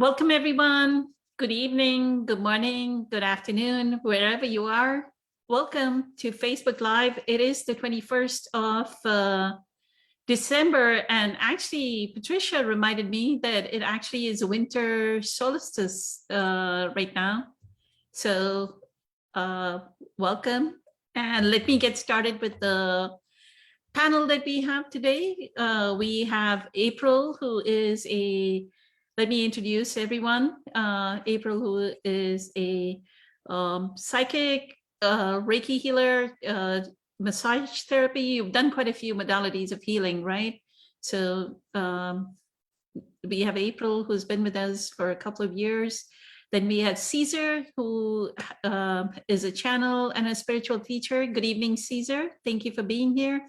Welcome, everyone. Good evening, good morning, good afternoon, wherever you are. Welcome to Facebook Live. It is the 21st of December, and actually, Patricia reminded me that it actually is a winter solstice right now. So welcome, and let me get started with the panel that we have today. We have April, who is let me introduce everyone. April, who is a psychic, Reiki healer, massage therapy. You've done quite a few modalities of healing, right? So we have April, who's been with us for a couple of years. Then we have Caesar, who is a channel and a spiritual teacher. Good evening, Caesar. Thank you for being here.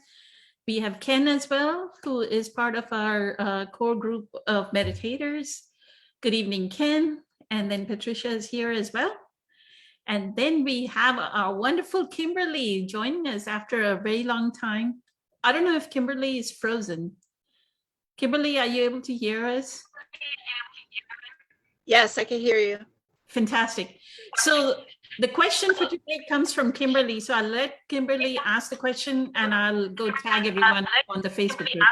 We have Ken as well, who is part of our core group of meditators. Good evening, Ken. And then Patricia is here as well. And then we have our wonderful Kimberly joining us after a very long time. I don't know if Kimberly is frozen. Kimberly, are you able to hear us? Yes, I can hear you. Fantastic. So the question for today comes from Kimberly. So I'll let Kimberly ask the question and I'll go tag everyone on the Facebook group.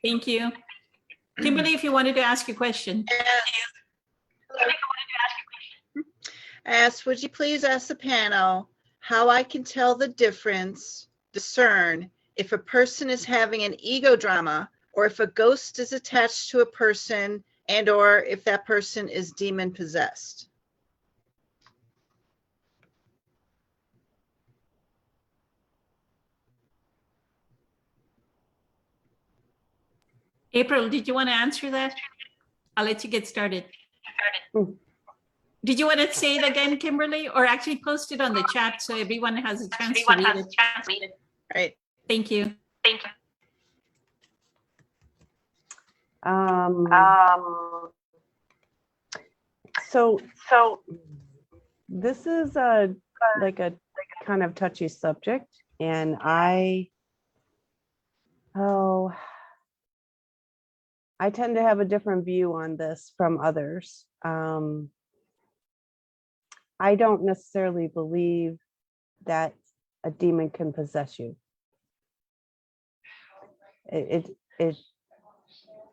Thank you. Kimberly, if you wanted to ask your question. Ask, would you please ask the panel how I can tell the difference, discern if a person is having an ego drama or if a ghost is attached to a person and or if that person is demon possessed? April, did you want to answer that? I'll let you get started. Did you want to say it again, Kimberly, or actually post it on the chat so everyone has a chance to read it? Right. Thank you. Thank you. So this is like a kind of touchy subject, and I tend to have a different view on this from others. I don't necessarily believe that a demon can possess you.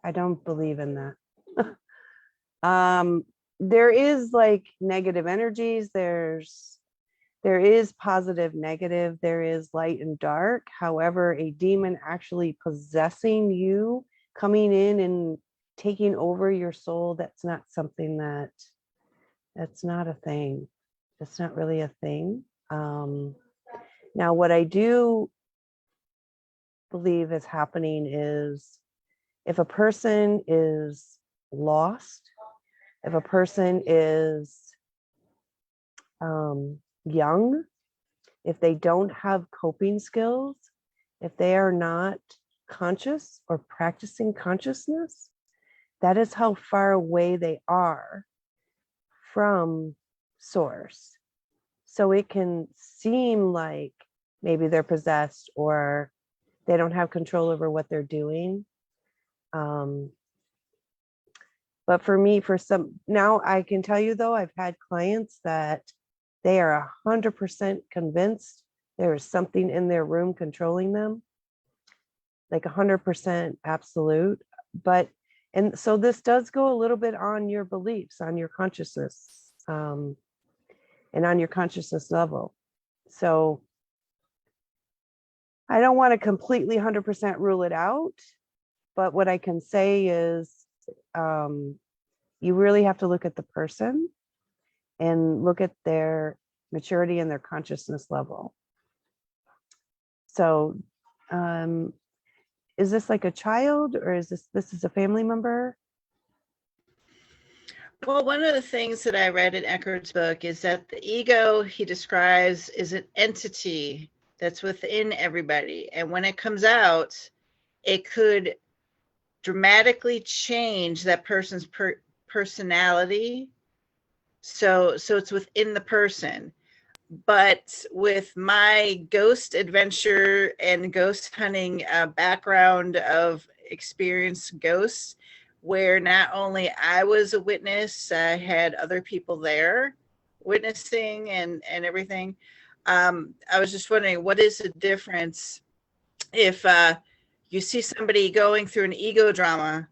I don't believe in that. There is like negative energies. There is positive, negative. There is light and dark. However, a demon actually possessing you, coming in and taking over your soul, that's not something that's not a thing. It's not really a thing. Now, what I do believe is happening is if a person is lost, if a person is young, if they don't have coping skills, if they are not conscious or practicing consciousness, that is how far away they are from source. So it can seem like maybe they're possessed or they don't have control over what they're doing. But for me, now I can tell you though, I've had clients that they are 100% convinced there is something in their room controlling them, like 100% absolute. And so this does go a little bit on your beliefs, on your consciousness, and on your consciousness level. So I don't want to completely 100% rule it out, but what I can say is you really have to look at the person and look at their maturity and their consciousness level. So is this like a child, or is this is a family member? Well, one of the things that I read in Eckhart's book is that the ego he describes is an entity that's within everybody. And when it comes out, it could dramatically change that person's personality. So it's within the person. But with my ghost adventure and ghost hunting background of experienced ghosts, where not only I was a witness, I had other people there witnessing and everything. I was just wondering, what is the difference if you see somebody going through an ego drama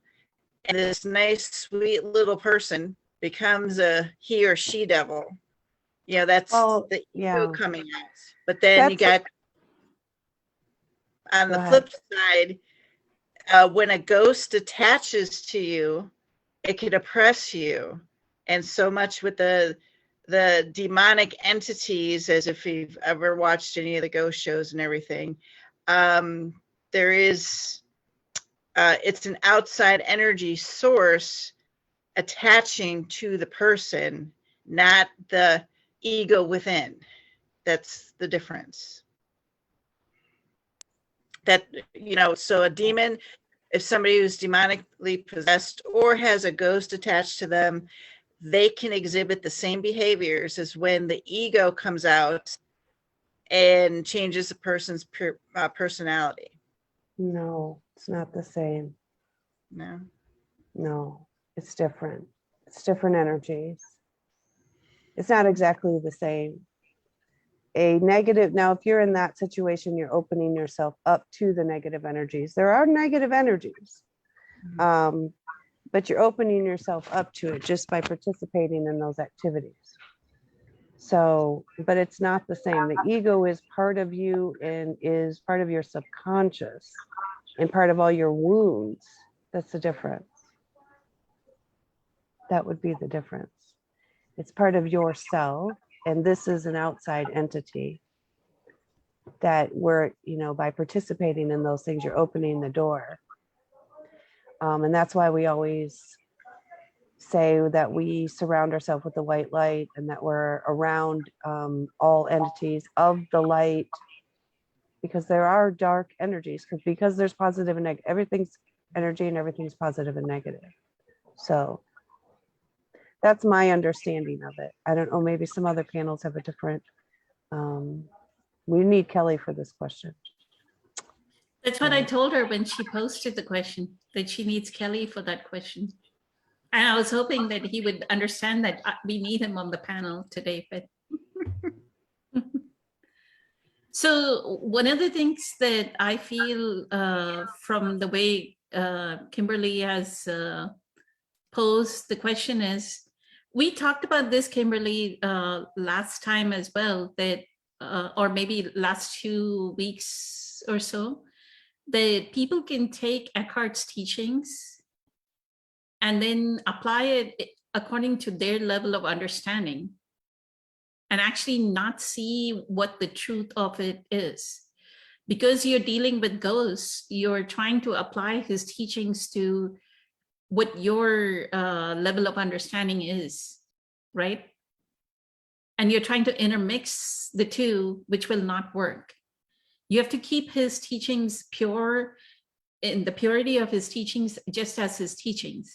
and this nice, sweet little person becomes a he or she devil? You know, that's Well, the ego yeah, coming out. But then you that's, got on go the ahead. flip side, when a ghost attaches to you, it could oppress you. And so much with the demonic entities, as if you've ever watched any of the ghost shows and everything, there is it's an outside energy source attaching to the person, not the ego within. That's the difference. That, you know, so a demon, if somebody who's demonically possessed or has a ghost attached to them, they can exhibit the same behaviors as when the ego comes out and changes a person's personality. No, it's not the same. No. No, it's different. It's different energies. It's not exactly the same. A negative, now, if you're in that situation, you're opening yourself up to the negative energies. There are negative energies, but you're opening yourself up to it just by participating in those activities. So, but it's not the same. The ego is part of you and is part of your subconscious and part of all your wounds. That's the difference. That would be the difference. It's part of yourself, and this is an outside entity that we're, you know, by participating in those things, you're opening the door. And that's why we always say that we surround ourselves with the white light and that we're around all entities of the light, because there are dark energies, because there's positive and negative. Everything's energy and everything's positive and negative. So that's my understanding of it. I don't know, maybe some other panels have a different, we need Kelly for this question. That's what I told her when she posted the question, that she needs Kelly for that question. And I was hoping that he would understand that we need him on the panel today, but. So one of the things that I feel from the way Kimberly has posed the question is, we talked about this, Kimberly, last time as well, that, or maybe last 2 weeks or so, that people can take Eckhart's teachings and then apply it according to their level of understanding and actually not see what the truth of it is. Because you're dealing with ghosts, you're trying to apply his teachings to what your level of understanding is, right? And you're trying to intermix the two, which will not work. You have to keep his teachings pure, in the purity of his teachings, just as his teachings.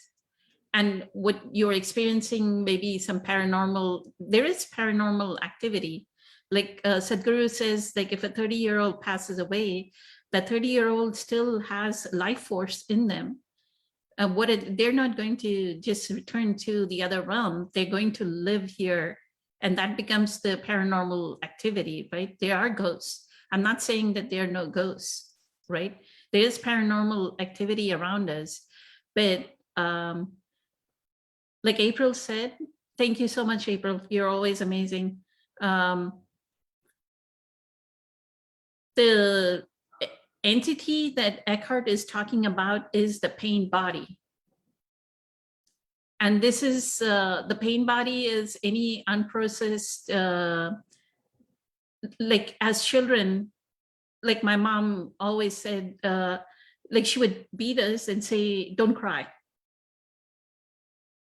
And what you're experiencing, maybe some paranormal, there is paranormal activity. Like Sadhguru says, like if a 30-year-old passes away, that 30-year-old still has life force in them. They're not going to just return to the other realm. They're going to live here. And that becomes the paranormal activity, right? There are ghosts. I'm not saying that there are no ghosts, right? There is paranormal activity around us. But like April said, thank you so much, April. You're always amazing. The entity that Eckhart is talking about is the pain body. And this is, the pain body is any unprocessed, like as children, like my mom always said, like she would beat us and say, don't cry.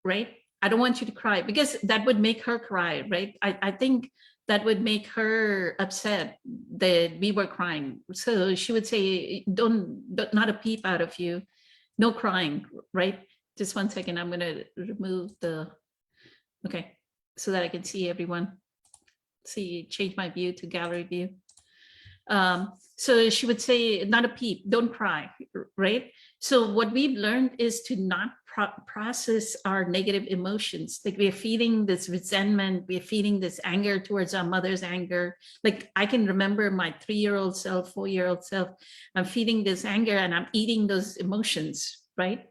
Right? I don't want you to cry, because that would make her cry, right? I think that would make her upset that we were crying. So she would say, not a peep out of you, no crying, right? Just 1 second, I'm gonna remove the, okay, so that I can see everyone. Change my view to gallery view. So she would say, not a peep, don't cry, right? So what we've learned is to not process our negative emotions. Like we're feeling this resentment, we're feeling this anger towards our mother's anger. Like I can remember my 3-year-old self, 4-year-old self, I'm feeling this anger and I'm eating those emotions, right?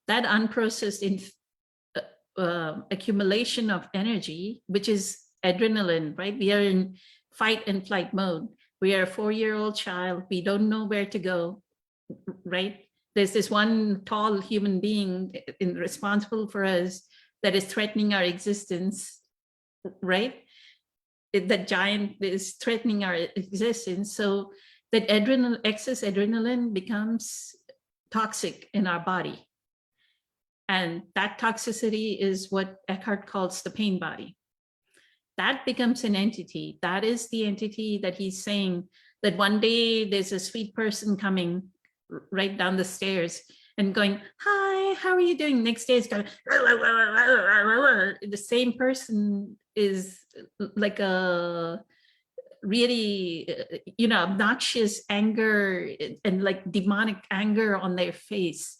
That unprocessed accumulation of energy, which is adrenaline, right? We are in fight and flight mode. We are a 4-year-old child. We don't know where to go, right? There's this one tall human being responsible for us that is threatening our existence, right? That giant is threatening our existence. So that excess adrenaline becomes toxic in our body. And that toxicity is what Eckhart calls the pain body. That becomes an entity. That is the entity that he's saying that one day there's a sweet person coming right down the stairs and going, hi, how are you doing? Next day it's going, the same person is like a really, obnoxious anger and like demonic anger on their face,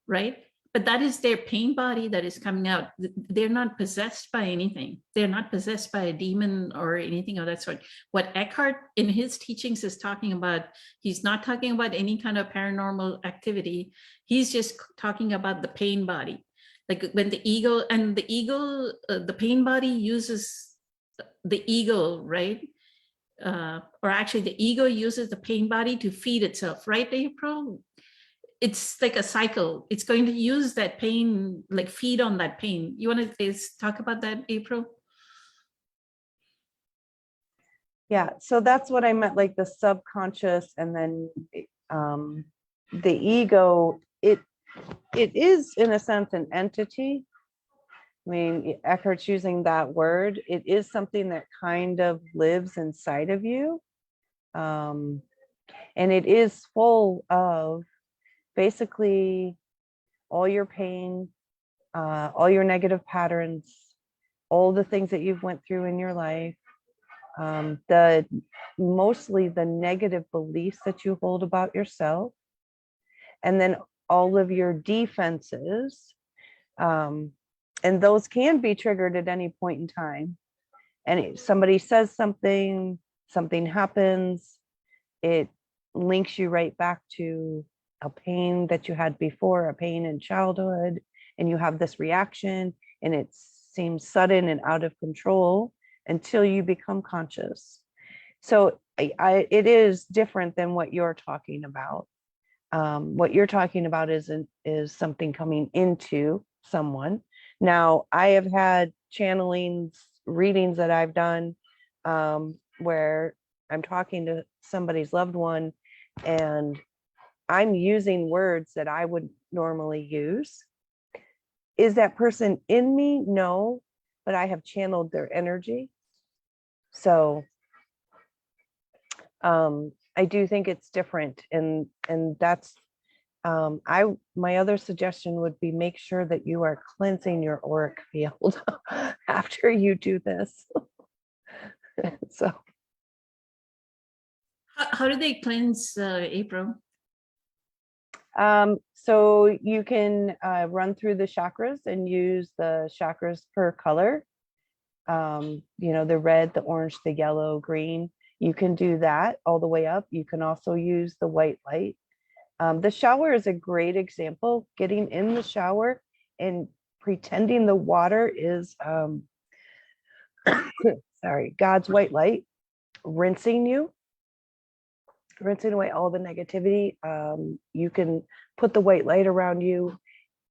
right? But that is their pain body that is coming out. They're not possessed by anything. They're not possessed by a demon or anything of that sort. What Eckhart in his teachings is talking about, he's not talking about any kind of paranormal activity. He's just talking about the pain body. Like when the ego, the pain body uses the ego, right? Or actually the ego uses the pain body to feed itself, right, April? It's like a cycle. It's going to use that pain, like feed on that pain. You want to talk about that, April? Yeah, so that's what I meant, like the subconscious, and then the ego, it is in a sense an entity. I mean, Eckhart's using that word. It is something that kind of lives inside of you. And it is full of basically all your pain, all your negative patterns, all the things that you've went through in your life, mostly the negative beliefs that you hold about yourself, and then all of your defenses. And those can be triggered at any point in time. And somebody says something happens, it links you right back to a pain that you had before, a pain in childhood, and you have this reaction, and it seems sudden and out of control until you become conscious. So it is different than what you're talking about. What you're talking about is something coming into someone. Now, I have had channelings, readings that I've done where I'm talking to somebody's loved one and I'm using words that I would normally use. Is that person in me? No, but I have channeled their energy. So I do think it's different, and that's my other suggestion would be make sure that you are cleansing your auric field after you do this. So How do they cleanse, April? So you can run through the chakras and use the chakras per color. The red, the orange, the yellow, green. You can do that all the way up. You can also use the white light. The shower is a great example. Getting in the shower and pretending the water is, God's white light, rinsing away all the negativity. You can put the white light around you.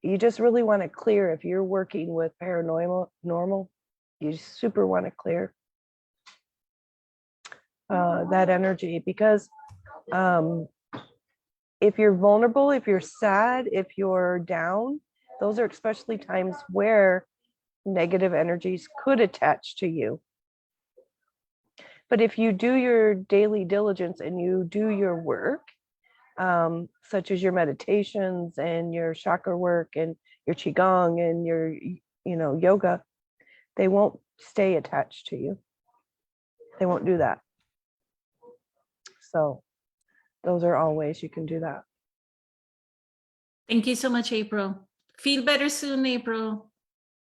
You just really want to clear. If you're working with paranormal, you super want to clear that energy, because if you're vulnerable, if you're sad, if you're down, those are especially times where negative energies could attach to you. But if you do your daily diligence and you do your work, such as your meditations and your chakra work and your qigong and your yoga, they won't stay attached to you. They won't do that. So those are all ways you can do that. Thank you so much, April. Feel better soon, April.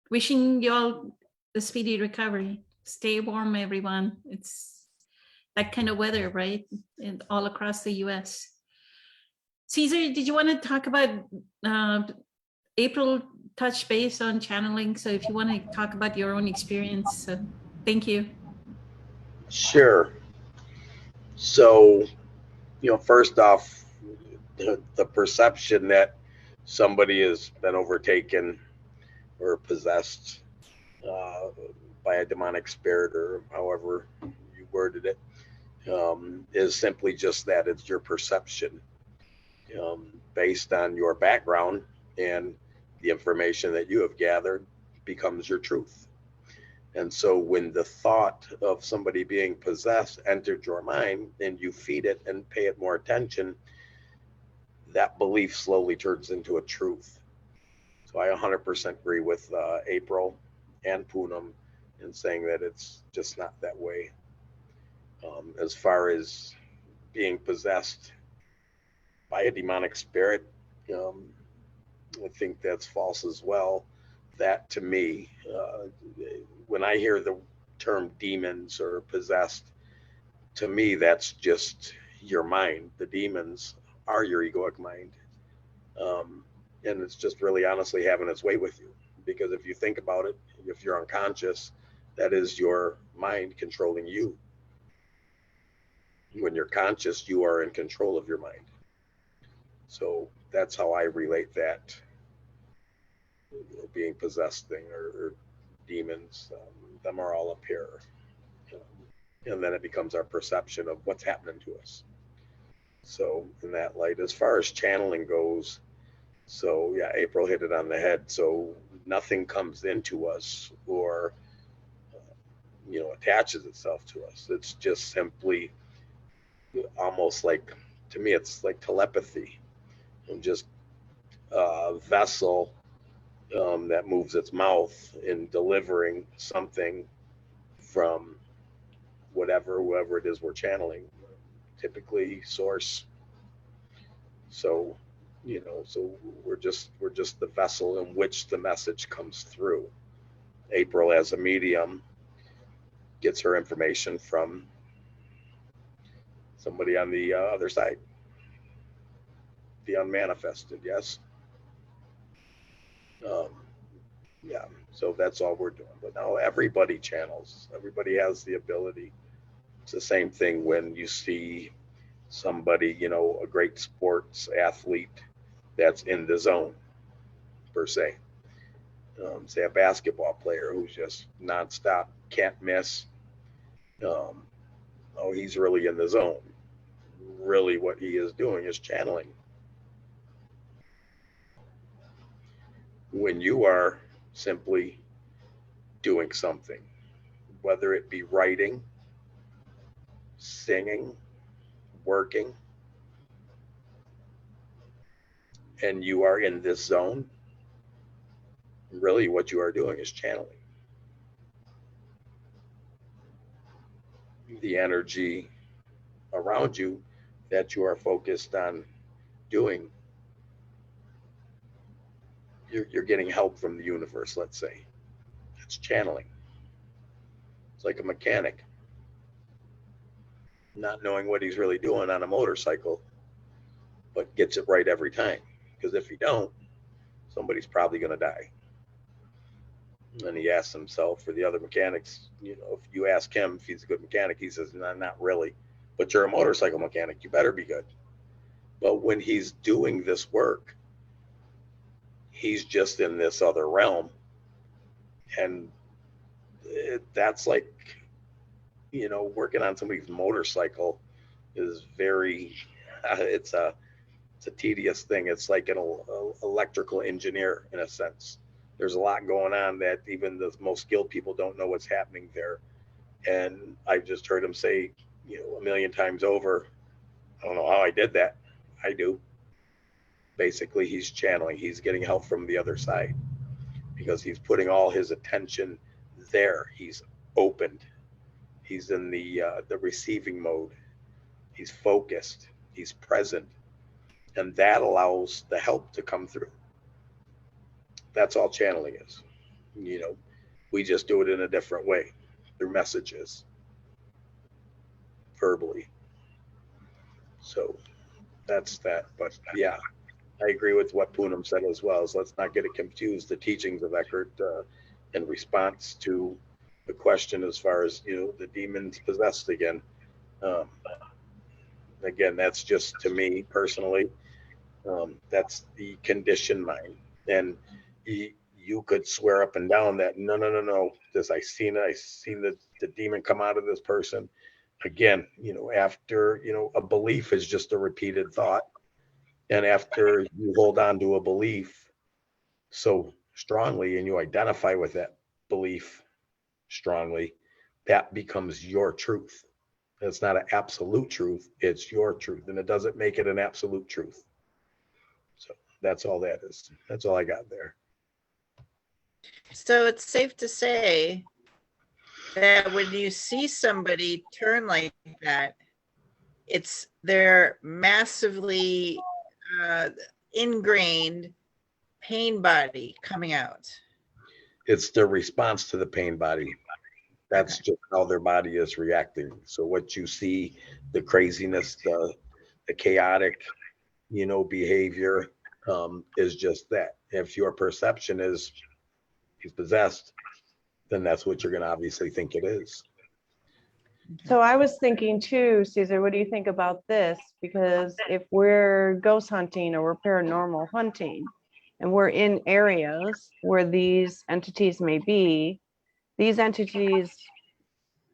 Wishing you all a speedy recovery. Stay warm, everyone. It's that kind of weather, right? And all across the US. Caesar, did you want to talk about April touch base on channeling? So if you want to talk about your own experience, thank you. Sure. So, first off, the perception that somebody has been overtaken or possessed by a demonic spirit, or however you worded it, is simply just that. It's your perception based on your background, and the information that you have gathered becomes your truth. And so when the thought of somebody being possessed entered your mind and you feed it and pay it more attention, that belief slowly turns into a truth. So I 100% agree with April and Poonam in saying that it's just not that way. As far as being possessed by a demonic spirit, I think that's false as well. That, to me, when I hear the term demons or possessed, to me, that's just your mind. The demons are your egoic mind. And it's just really honestly having its way with you. Because if you think about it, if you're unconscious, that is your mind controlling you. When you're conscious, you are in control of your mind. So that's how I relate that being possessed thing, or demons. Them are all up here. And then it becomes our perception of what's happening to us. So in that light, as far as channeling goes, so yeah, April hit it on the head. So nothing comes into us or attaches itself to us. It's just simply almost like, to me, it's like telepathy, and just a vessel that moves its mouth in delivering something from whoever it is we're channeling, typically source. So so we're just the vessel in which the message comes through. April, as a medium, gets her information from somebody on the other side, the unmanifested. Yes. Yeah, so that's all we're doing. But now everybody channels. Everybody has the ability. It's the same thing when you see somebody, a great sports athlete that's in the zone, per se. Say a basketball player who's just nonstop, can't miss. He's really in the zone. Really, what he is doing is channeling. When you are simply doing something, whether it be writing, singing, working, and you are in this zone, really what you are doing is channeling. The energy around you that you are focused on doing, you're getting help from the universe, let's say. It's channeling. It's like a mechanic not knowing what he's really doing on a motorcycle, but gets it right every time. Because if you don't, somebody's probably going to die. And he asks himself, for the other mechanics, if you ask him if he's a good mechanic, he says, no, not really. But you're a motorcycle mechanic, you better be good. But when he's doing this work, he's just in this other realm. And that's like, working on somebody's motorcycle is very, it's a tedious thing. It's like an electrical engineer in a sense. There's a lot going on that even the most skilled people don't know what's happening there. And I've just heard him say, a million times over, I don't know how I did that. I do. Basically, he's channeling. He's getting help from the other side because he's putting all his attention there. He's opened. He's in the receiving mode. He's focused. He's present. And that allows the help to come through. That's all channeling is. You know, we just do it in a different way through messages, verbally. So that's that. But yeah, I agree with what Poonam said as well. So let's not get it confused. The teachings of Eckhart in response to the question as far as, you know, the demons possessed again. Again, that's just to me personally. That's the conditioned mind. And you could swear up and down that no. This I seen the demon come out of this person. Again, you know, after, you know, a belief is just a repeated thought. And after you hold on to a belief so strongly and you identify with that belief strongly, that becomes your truth. It's not an absolute truth, it's your truth. And it doesn't make it an absolute truth. So that's all that is. That's all I got there. So it's safe to say that when you see somebody turn like that, it's their massively ingrained pain body coming out. It's the response to the pain body. That's Okay. just how their body is reacting. So what you see, the craziness, the chaotic, you know, behavior is just that. If your perception is he's possessed, then that's what you're going to obviously think it is. So I was thinking too, Caesar, what do you think about this? Because if we're ghost hunting or we're paranormal hunting and we're in areas where these entities may be, these entities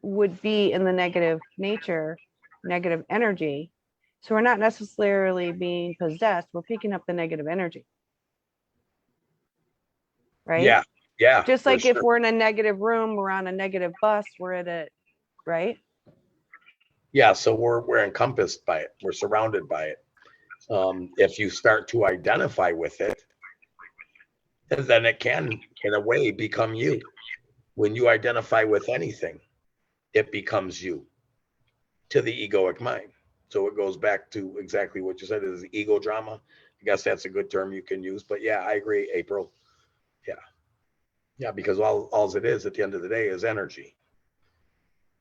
would be in the negative nature, negative energy. So we're not necessarily being possessed, we're picking up the negative energy. Right? Yeah. Yeah. Just for like if sure. we're in a negative room, we're on a negative bus, we're at it, right? Yeah. So we're encompassed by it. We're surrounded by it. If you start to identify with it, then it can, in a way, become you. When you identify with anything, it becomes you to the egoic mind. So it goes back to exactly what you said is ego drama. I guess that's a good term you can use. But yeah, I agree, April. Yeah. Yeah, because all it is at the end of the day is energy.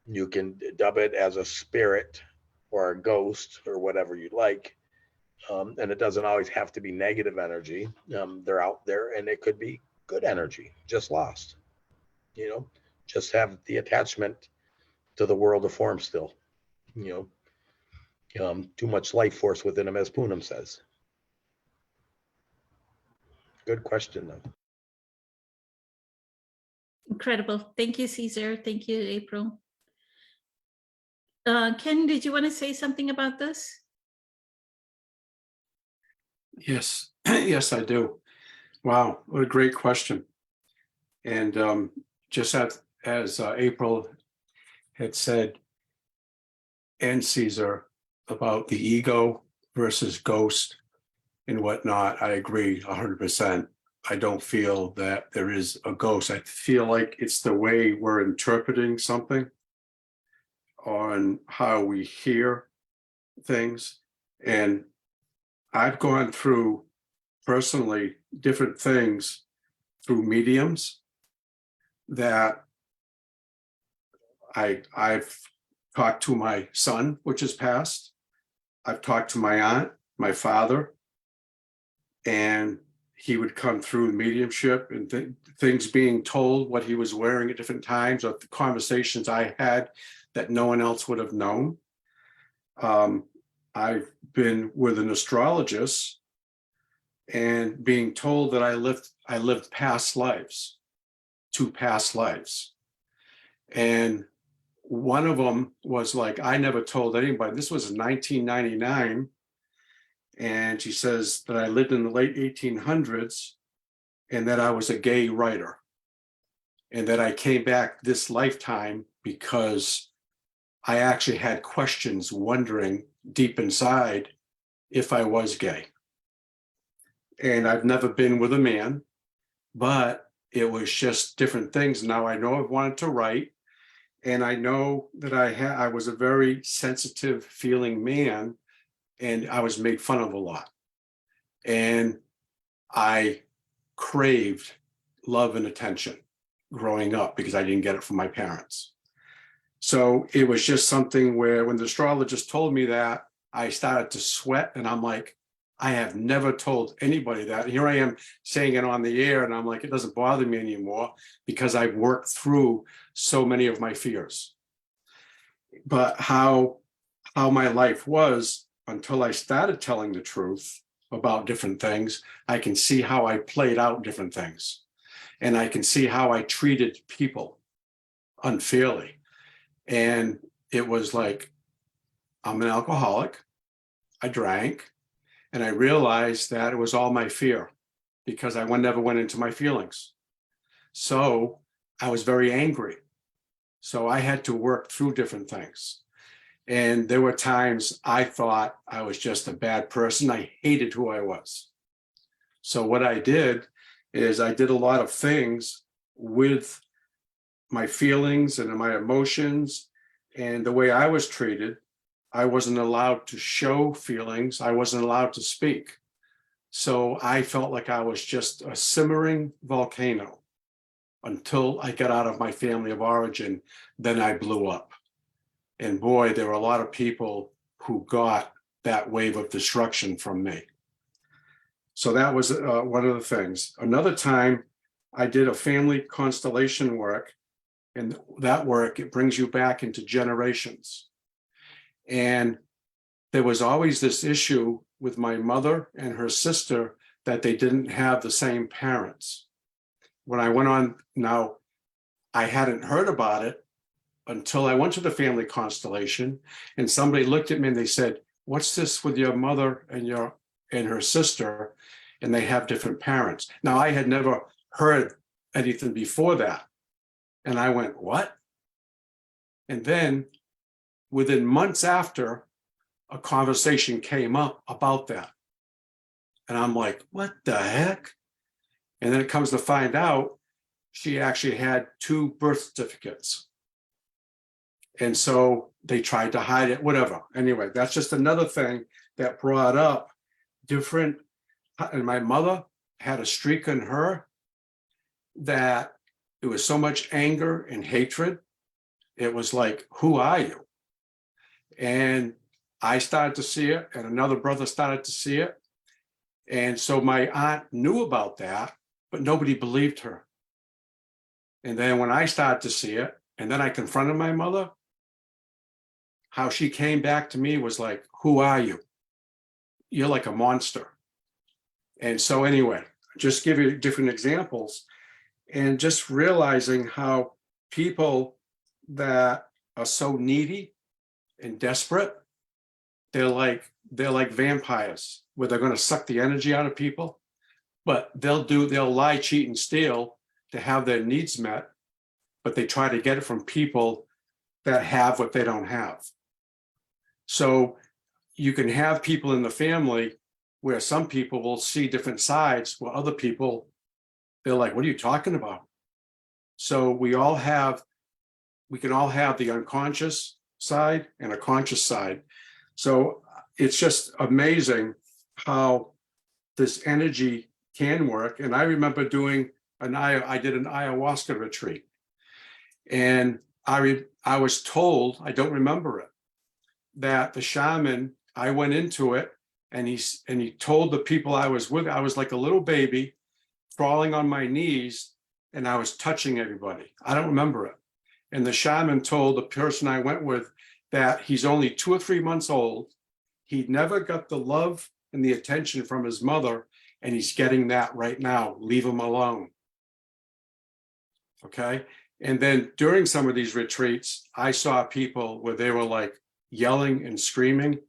You can dub it as a spirit or a ghost or whatever you'd like. And it doesn't always have to be negative energy. They're out there and it could be good energy, just lost. You know, just have the attachment to the world of form still. You know, too much life force within them, as Poonam says. Good question, though. Incredible. Thank you, Caesar. Thank you, April. Ken, did you want to say something about this? Yes, yes, I do. Wow, what a great question. And just as April had said, and Caesar, about the ego versus ghost and whatnot, I agree 100%. I don't feel that there is a ghost. I feel like it's the way we're interpreting something on how we hear things. And I've gone through personally different things through mediums that I've talked to my son, which has passed. I've talked to my aunt, my father, and he would come through mediumship and things being told, what he was wearing at different times, or the conversations I had that no one else would have known. I've been with an astrologist and being told that I lived past lives, 2 past lives. And one of them was like, I never told anybody. This was in 1999. And she says that I lived in the late 1800s and that I was a gay writer. And that I came back this lifetime because I actually had questions wondering deep inside if I was gay. And I've never been with a man, but it was just different things. Now I know I've wanted to write, and I know that I was a very sensitive feeling man, and I was made fun of a lot. And I craved love and attention growing up because I didn't get it from my parents. So it was just something where when the astrologist told me that, I started to sweat, and I'm like, I have never told anybody that. And here I am saying it on the air, and I'm like, it doesn't bother me anymore because I've worked through so many of my fears. But how my life was until I started telling the truth about different things, I can see how I played out different things. And I can see how I treated people unfairly. And it was like, I'm an alcoholic. I drank, and I realized that it was all my fear because I never went into my feelings. So I was very angry. So I had to work through different things. And there were times I thought I was just a bad person. I hated who I was. So what I did is I did a lot of things with my feelings and my emotions and the way I was treated. I wasn't allowed to show feelings. I wasn't allowed to speak. So I felt like I was just a simmering volcano until I got out of my family of origin. Then I blew up. And boy, there were a lot of people who got that wave of destruction from me. So that was one of the things. Another time I did a family constellation work, and that work, it brings you back into generations. And there was always this issue with my mother and her sister that they didn't have the same parents. When I went on, now I hadn't heard about it until I went to the family constellation, and somebody looked at me and they said, "What's this with your mother and her sister? And they have different parents." Now I had never heard anything before that. And I went, "What?" And then within months after, a conversation came up about that. And I'm like, what the heck? And then it comes to find out she actually had 2 birth certificates. And so they tried to hide it, whatever. Anyway, that's just another thing that brought up different. And my mother had a streak in her that it was so much anger and hatred. It was like, who are you? And I started to see it, and another brother started to see it. And so my aunt knew about that, but nobody believed her. And then when I started to see it, and then I confronted my mother, how she came back to me was like, who are you? You're like a monster. And so anyway, just give you different examples and just realizing how people that are so needy and desperate, they're like vampires where they're going to suck the energy out of people, but they'll lie, cheat, and steal to have their needs met, but they try to get it from people that have what they don't have. So you can have people in the family where some people will see different sides, where other people, they're like, what are you talking about? So we can all have the unconscious side and a conscious side. So it's just amazing how this energy can work. And I remember doing I did an ayahuasca retreat, and I was told, I don't remember it, that the shaman, I went into it, and he told the people I was with, I was like a little baby crawling on my knees, and I was touching everybody. I don't remember it. And the shaman told the person I went with that he's only 2 or 3 months old. He never got the love and the attention from his mother, and he's getting that right now. Leave him alone. Okay. And then during some of these retreats, I saw people where they were like yelling and screaming,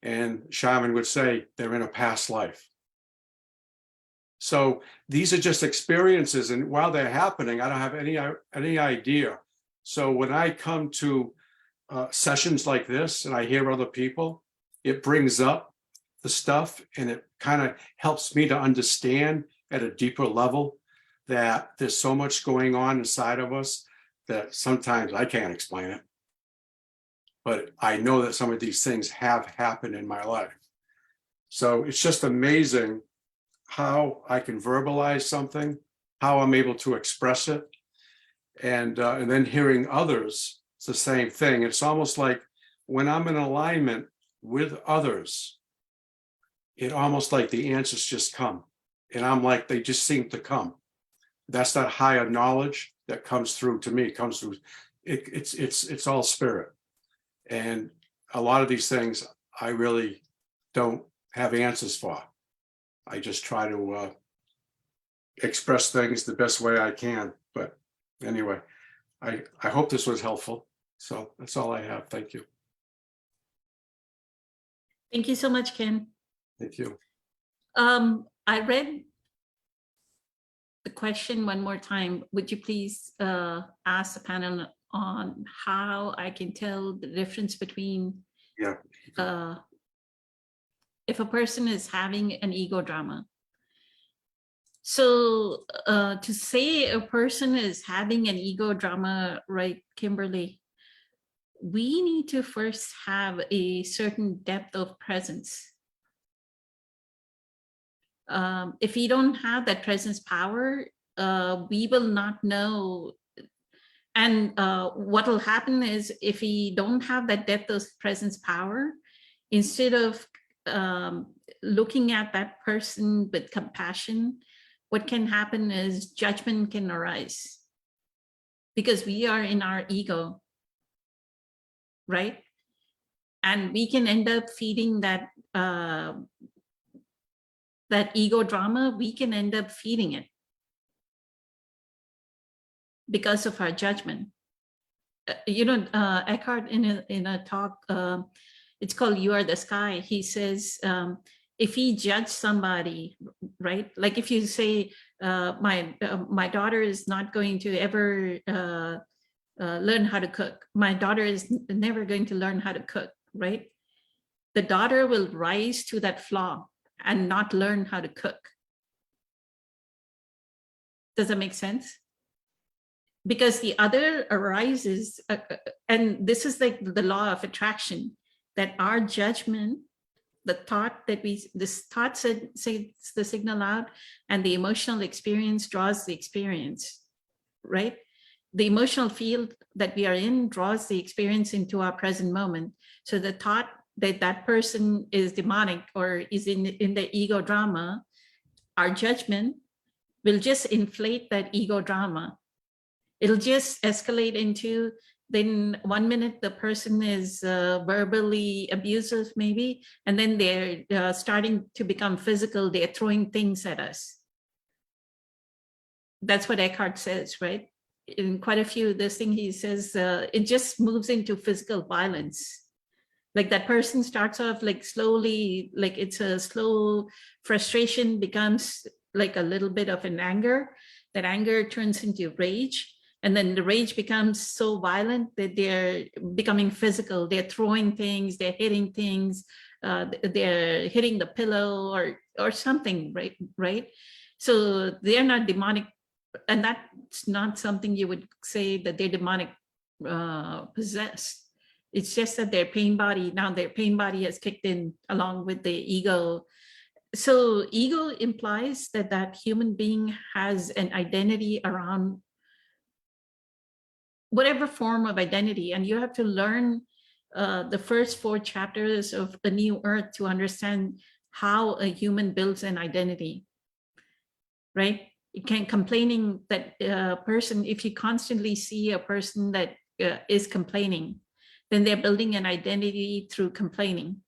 and shaman would say they're in a past life. So these are just experiences, and while they're happening, I don't have any idea. So when I come to sessions like this and I hear other people, it brings up the stuff, and it kind of helps me to understand at a deeper level that there's so much going on inside of us that sometimes I can't explain it. But I know that some of these things have happened in my life. So it's just amazing how I can verbalize something, how I'm able to express it. And then hearing others, it's the same thing. It's almost like when I'm in alignment with others, it almost like the answers just come. And I'm like, they just seem to come. That's that higher knowledge that comes through to me, comes through. It's all spirit. And a lot of these things I really don't have answers for. I just try to express things the best way I can. But anyway, I hope this was helpful. So that's all I have. Thank you. Thank you so much, Ken. Thank you. I read the question one more time. Would you please ask the panel on how I can tell the difference between Yeah. if a person is having an ego drama? So to say a person is having an ego drama, right, Kimberly, we need to first have a certain depth of presence. If we don't have that presence power, we will not know. And what will happen is if we don't have that depth of presence power, instead of looking at that person with compassion, what can happen is judgment can arise because we are in our ego, right? And we can end up feeding that that ego drama. We can end up feeding it because of our judgment. Eckhart in a talk, it's called "You Are the Sky." He says, if he judge somebody, right? Like if you say, my daughter is not going to ever learn how to cook. My daughter is never going to learn how to cook, right? The daughter will rise to that flaw and not learn how to cook. Does that make sense? Because the other arises, and this is like the law of attraction, that our judgment, the thought that this thought says the signal out, and the emotional experience draws the experience, right? The emotional field that we are in draws the experience into our present moment. So the thought that that person is demonic or is in the ego drama, our judgment will just inflate that ego drama. It'll just escalate into, then 1 minute the person is verbally abusive maybe, and then they're starting to become physical. They're throwing things at us. That's what Eckhart says, right? In quite a few, this thing he says, it just moves into physical violence. Like that person starts off like slowly, like it's a slow frustration, becomes like a little bit of an anger. That anger turns into rage. And then the rage becomes so violent that they're becoming physical. They're throwing things, they're hitting things, they're hitting the pillow or something, right? So they're not demonic, and that's not something you would say that they're demonic possessed. It's just that their pain body has kicked in along with the ego. So ego implies that that human being has an identity around whatever form of identity, and you have to learn the first 4 chapters of A New Earth to understand how a human builds an identity, right? You can't complaining that person, if you constantly see a person that is complaining, then they're building an identity through complaining,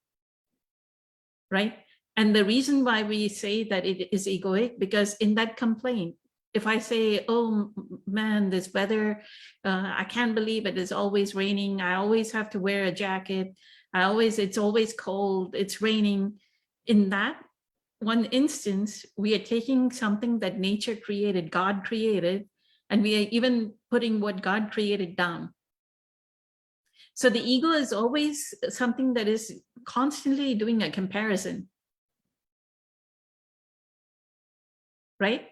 right? And the reason why we say that it is egoic, because in that complaint, if I say, oh man, this weather, I can't believe it is always raining. I always have to wear a jacket. It's always cold. It's raining. In that one instance, we are taking something that nature created, God created, and we are even putting what God created down. So the ego is always something that is constantly doing a comparison, right?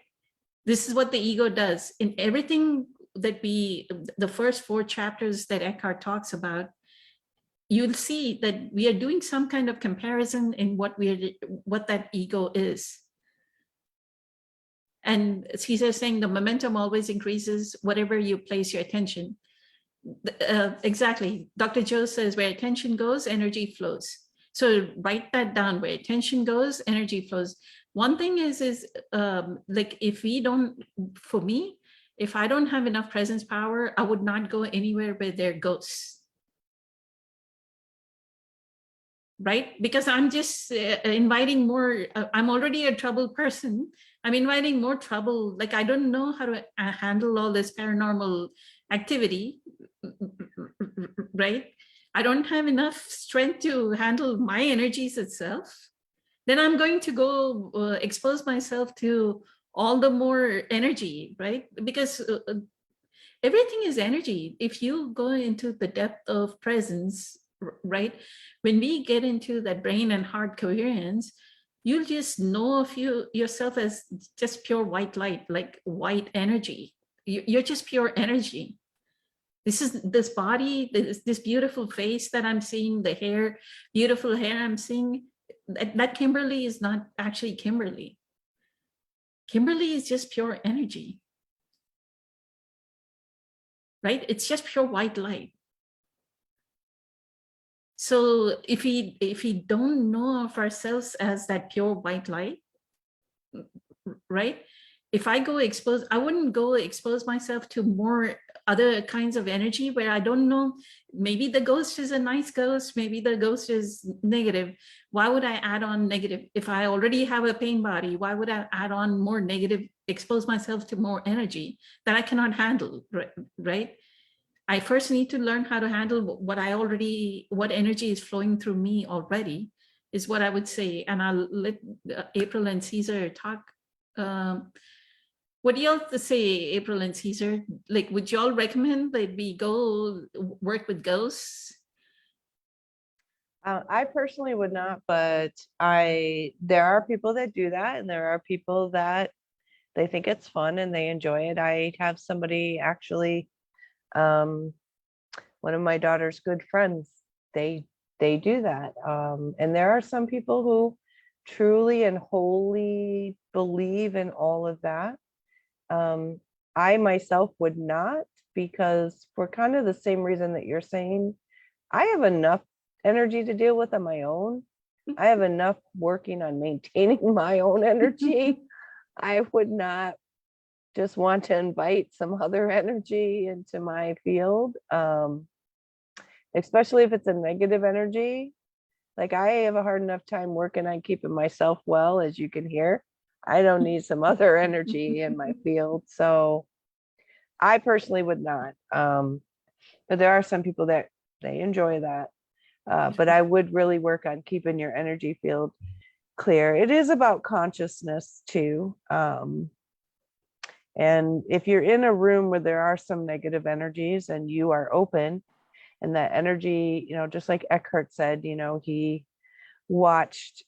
This is what the ego does in everything that the first 4 chapters that Eckhart talks about. you'll see that we are doing some kind of comparison in what that ego is. And Cesar saying the momentum always increases whatever you place your attention. Exactly. Dr. Joe says where attention goes, energy flows. So write that down. Where attention goes, energy flows. One thing is like if we don't, for me, if I don't have enough presence power, I would not go anywhere where there are ghosts. Right? Because I'm just inviting more, I'm already a troubled person. I'm inviting more trouble. Like I don't know how to handle all this paranormal activity, right? I don't have enough strength to handle my energies itself. Then I'm going to go expose myself to all the more energy, right? Because everything is energy. If you go into the depth of presence, right? When we get into that brain and heart coherence, you'll just know of yourself as just pure white light, like white energy. You're just pure energy. This body, this beautiful face that I'm seeing, the hair, beautiful hair I'm seeing, that Kimberly is not actually Kimberly. Kimberly is just pure energy. Right? It's just pure white light. So if we don't know of ourselves as that pure white light, right? If I go expose, I wouldn't go expose myself to more other kinds of energy where I don't know, maybe the ghost is a nice ghost, maybe the ghost is negative. Why would I add on negative? If I already have a pain body, why would I add on more negative, expose myself to more energy that I cannot handle, right? I first need to learn how to handle what energy is flowing through me already, is what I would say. And I'll let April and Cesar talk. What do y'all say, April and Cesar? Like, would y'all recommend that we go work with ghosts? I personally would not, but there are people that do that, and there are people that they think it's fun and they enjoy it. I have somebody actually, one of my daughter's good friends, they do that. And there are some people who truly and wholly believe in all of that. I myself would not, because for kind of the same reason that you're saying, I have enough energy to deal with on my own. I have enough working on maintaining my own energy. I would not just want to invite some other energy into my field, especially if it's a negative energy. Like I have a hard enough time working on keeping myself well, as you can hear. I don't need some other energy in my field. So I personally would not. But there are some people that they enjoy that. But I would really work on keeping your energy field clear. It is about consciousness too. And if you're in a room where there are some negative energies and you are open, and that energy, just like Eckhart said, he watched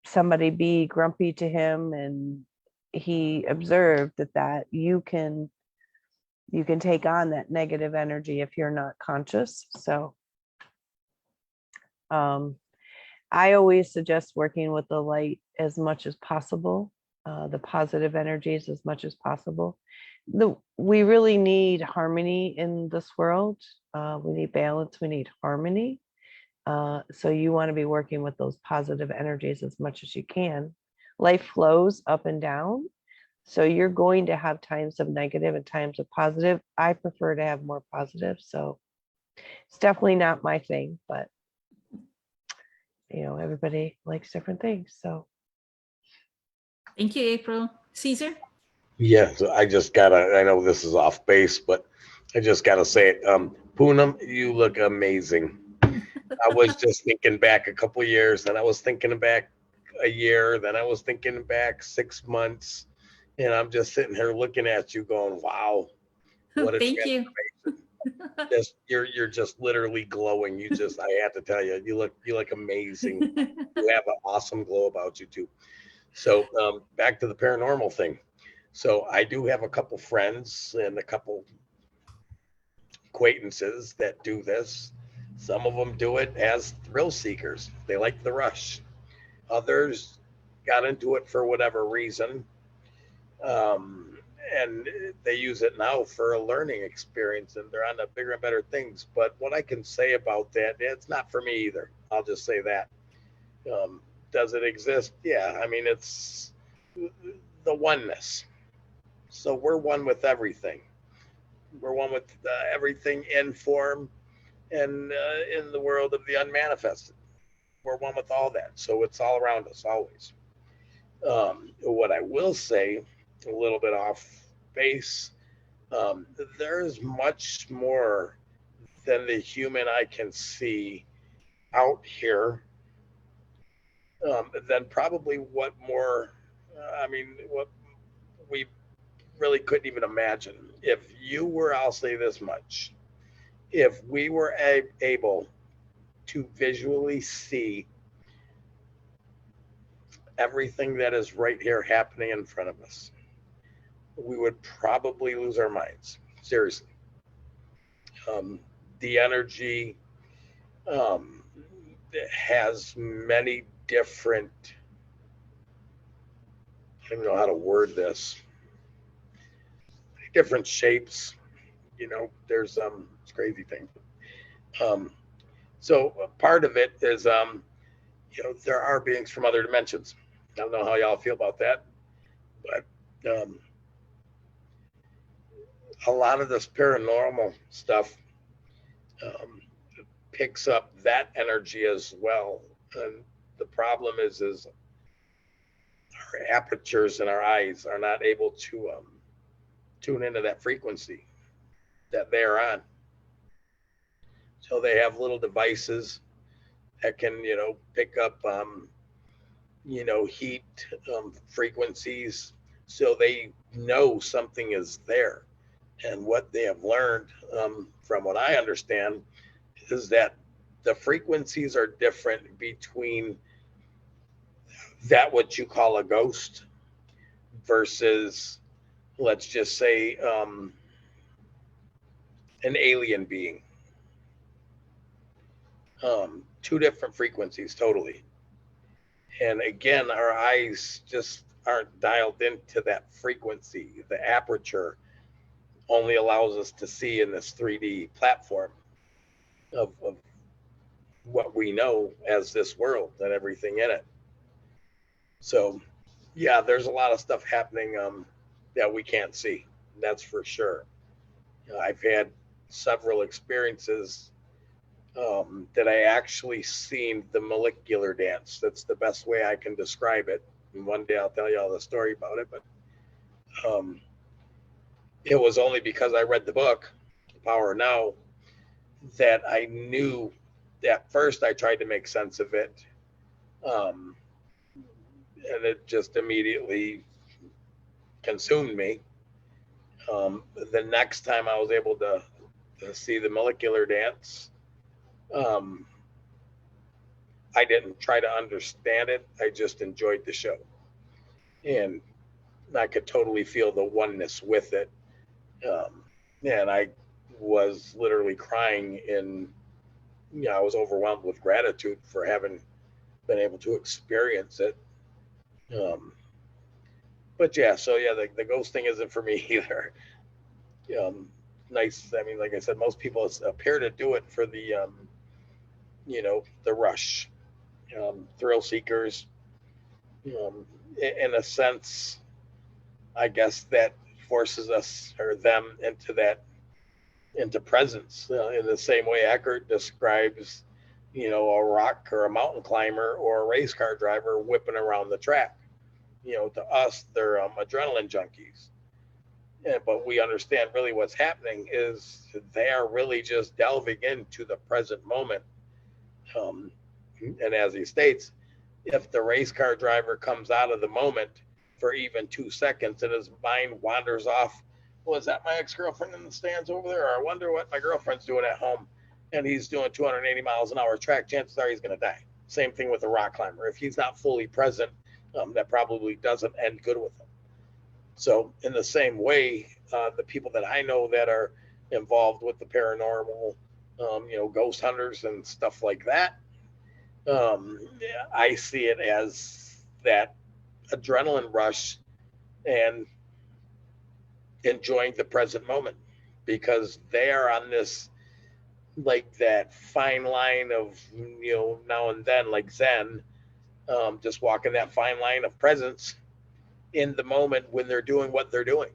somebody be grumpy to him, and he observed that you can take on that negative energy if you're not conscious. So I always suggest working with the light as much as possible, the positive energies as much as possible. We really need harmony in this world. We need balance, we need harmony. So you want to be working with those positive energies as much as you can. Life flows up and down. So you're going to have times of negative and times of positive. I prefer to have more positive. So it's definitely not my thing, but everybody likes different things. So thank you, April. Cesar? Yeah, so I know this is off base, but I just gotta say it. Poonam, you look amazing. I was just thinking back a couple years, then I was thinking back a year, then I was thinking back 6 months, and I'm just sitting here looking at you going, wow, what a Thank you. You're just literally glowing. I have to tell you, you look amazing. You have an awesome glow about you too. So back to the paranormal thing. So I do have a couple friends and a couple acquaintances that do this. Some of them do it as thrill seekers. They like the rush. Others got into it for whatever reason. And they use it now for a learning experience, and they're on to bigger and better things. But what I can say about that, it's not for me either. I'll just say that. Does it exist? Yeah. I mean, it's the oneness. So we're one with everything. We're one with everything in form and in the world of the unmanifested. We're one with all that. So it's all around us always. What I will say, a little bit off base, there's much more than the human eye can see out here, than probably what we really couldn't even imagine. If you were, I'll say this much, if we were able to visually see everything that is right here happening in front of us, we would probably lose our minds. Seriously. The energy has many different, I don't even know how to word this, different shapes. There's it's crazy thing. So part of it is, there are beings from other dimensions. I don't know how y'all feel about that, but a lot of this paranormal stuff picks up that energy as well. And the problem is our apertures in our eyes are not able to tune into that frequency that they're on. So they have little devices that can, pick up, heat frequencies, so they know something is there. And what they have learned, from what I understand, is that the frequencies are different between that what you call a ghost versus, let's just say, an alien being. Two different frequencies totally. And again, our eyes just aren't dialed into that frequency. The aperture only allows us to see in this 3D platform of what we know as this world and everything in it. So yeah, there's a lot of stuff happening that we can't see. That's for sure. I've had several experiences that I actually seen the molecular dance. That's the best way I can describe it. And one day I'll tell you all the story about it, but it was only because I read the book, Power Now, that I knew. At first I tried to make sense of it, and it just immediately consumed me. The next time I was able to see the molecular dance, I didn't try to understand it. I just enjoyed the show, and I could totally feel the oneness with it. And I was literally crying I was overwhelmed with gratitude for having been able to experience it. But yeah, so yeah, the ghost thing isn't for me either. Nice. I mean, like I said, most people appear to do it for the, the rush, thrill seekers. In a sense, I guess that forces us or them into presence, in the same way Eckhart describes, a rock or a mountain climber or a race car driver whipping around the track. To us, they're adrenaline junkies. But we understand really what's happening is they are really just delving into the present moment. And as he states, if the race car driver comes out of the moment for even 2 seconds and his mind wanders off, was that my ex-girlfriend in the stands over there? Or I wonder what my girlfriend's doing at home, and he's doing 280 miles an hour track, chances are he's going to die. Same thing with a rock climber. If he's not fully present, that probably doesn't end good with him. So in the same way, the people that I know that are involved with the paranormal ghost hunters and stuff like that. I see it as that adrenaline rush and enjoying the present moment, because they are on this, like, that fine line of, now and then, like Zen, just walking that fine line of presence in the moment when they're doing what they're doing.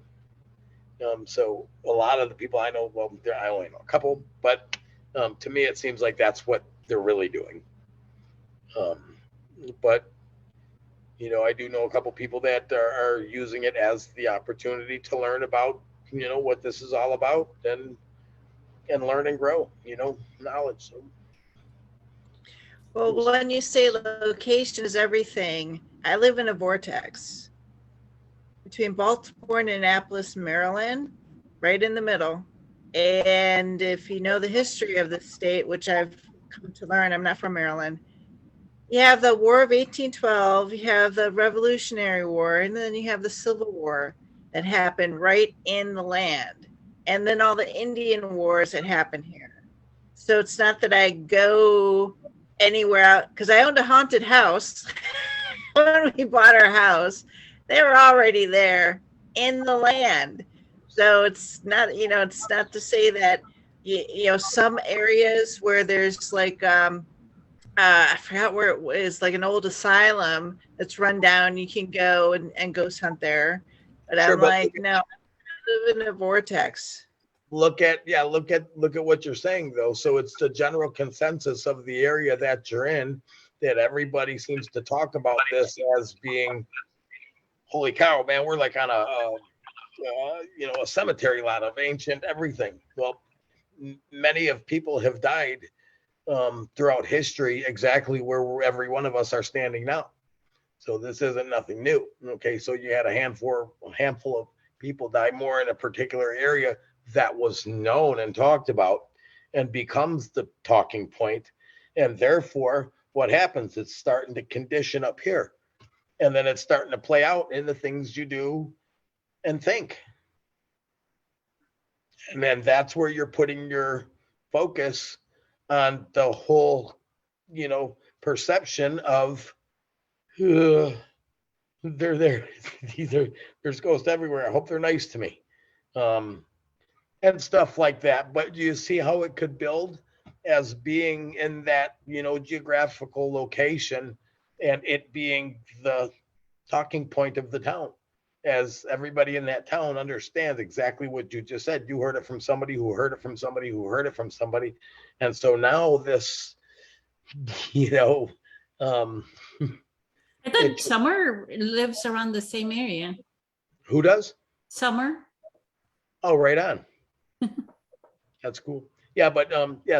So a lot of the people I know, well, I only know a couple, but to me, it seems like that's what they're really doing. But I do know a couple people that are using it as the opportunity to learn about, what this is all about, and learn and grow, knowledge. So, Well, when you say location is everything, I live in a vortex between Baltimore and Annapolis, Maryland, right in the middle. And if you know the history of the state, which I've come to learn, I'm not from Maryland. You have the War of 1812, you have the Revolutionary War, and then you have the Civil War that happened right in the land. And then all the Indian wars that happened here. So it's not that I go anywhere out, because I owned a haunted house when we bought our house. They were already there in the land. So it's not, it's not to say that, some areas where there's like, I forgot where it was, like an old asylum that's run down. You can go and ghost hunt there. But Sure, I'm but like, no, I live in a vortex. look at what you're saying, though. So it's the general consensus of the area that you're in, that everybody seems to talk about this as being, holy cow, man, we're like on a cemetery lot of ancient everything. Well, many of people have died throughout history exactly where every one of us are standing now. So this isn't nothing new. Okay, so you had a handful of people die more in a particular area that was known and talked about, and becomes the talking point. And therefore, what happens? It's starting to condition up here. And then it's starting to play out in the things you do and think. And then that's where you're putting your focus on the whole, perception of they're there. There's ghosts everywhere. I hope they're nice to me. And stuff like that. But do you see how it could build as being in that, geographical location, and it being the talking point of the town, as everybody in that town understands exactly what you just said. You heard it from somebody who heard it from somebody who heard it from somebody. And so now this, I thought Summer lives around the same area. who does? Summer? Oh, right on. That's cool. Yeah, but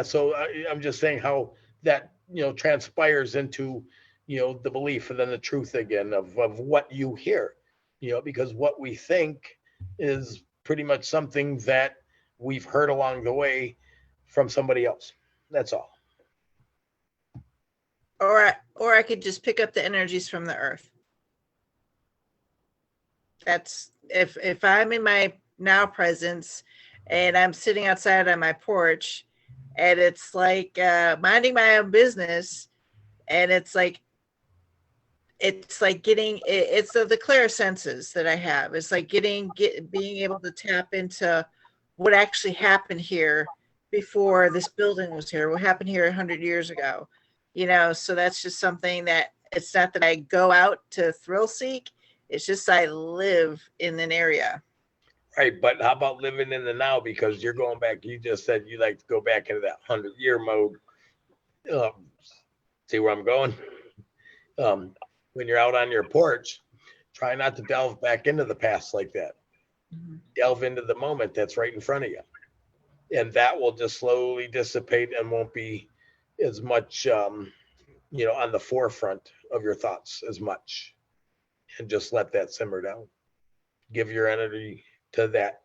so I'm just saying how that, transpires into, the belief, and then the truth again of what you hear, because what we think is pretty much something that we've heard along the way from somebody else. That's all. Or I could just pick up the energies from the earth. That's if I'm in my now presence and I'm sitting outside on my porch, and it's like minding my own business, and it's like getting it's the clear senses that I have. It's like being able to tap into what actually happened here before this building was here, what happened here 100 years ago. So that's just something that, it's not that I go out to thrill seek. It's just I live in an area. Right, but how about living in the now? Because you're going back. You just said you like to go back into that 100-year mode. See where I'm going? When you're out on your porch, try not to delve back into the past like that. Mm-hmm. Delve into the moment that's right in front of you, and that will just slowly dissipate and won't be as much, on the forefront of your thoughts as much. And just let that simmer down. Give your energy to that,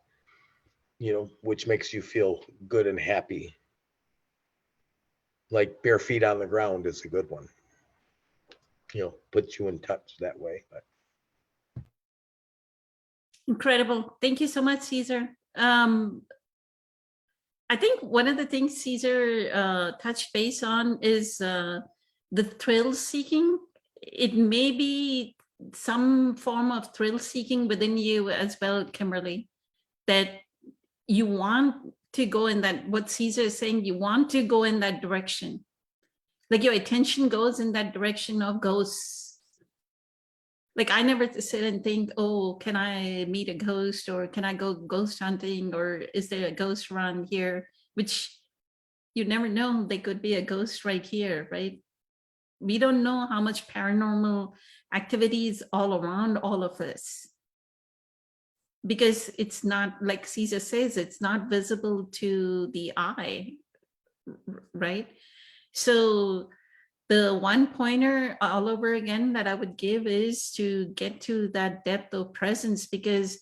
which makes you feel good and happy. Like bare feet on the ground is a good one. Puts you in touch that way. But Incredible. Thank you so much, Caesar. I think one of the things Caesar touched base on is the thrill seeking. It may be some form of thrill seeking within you as well, Kimberly, that you want to go in that, what Caesar is saying, you want to go in that direction. Like your attention goes in that direction of ghosts. Like I never sit and think, oh, can I meet a ghost, or can I go ghost hunting, or is there a ghost around here? Which you never know, they could be a ghost right here, right? We don't know how much paranormal activity is all around all of us. Because it's not, like Caesar says, it's not visible to the eye, right? So the one pointer all over again that I would give is to get to that depth of presence, because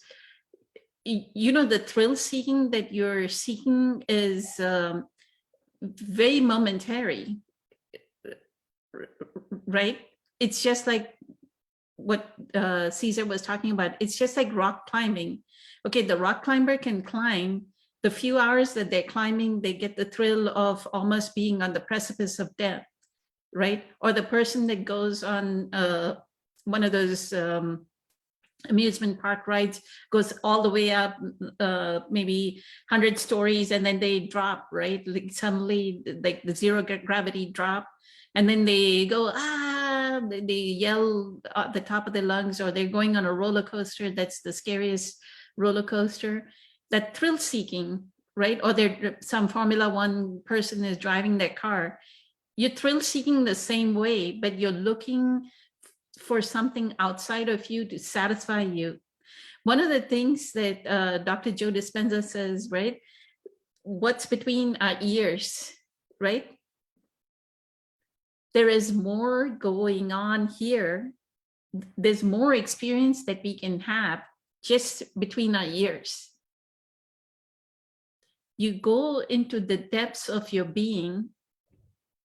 you know, the thrill seeking that you're seeking is very momentary, right? It's just like what Caesar was talking about. It's just like rock climbing. Okay, the rock climber can climb. The few hours that they're climbing, they get the thrill of almost being on the precipice of death, right? Or the person that goes on one of those amusement park rides, goes all the way up, maybe 100 stories, and then they drop, right? Like suddenly, like the zero gravity drop, and then they go, ah, they yell at the top of their lungs, or they're going on a roller coaster that's the scariest roller coaster. That thrill seeking, right? Or they're some Formula One person is driving their car. You're thrill seeking the same way, but you're looking for something outside of you to satisfy you. One of the things that Dr. Joe Dispenza says, right? What's between our ears, right? There is more going on here. There's more experience that we can have just between our ears. You go into the depths of your being,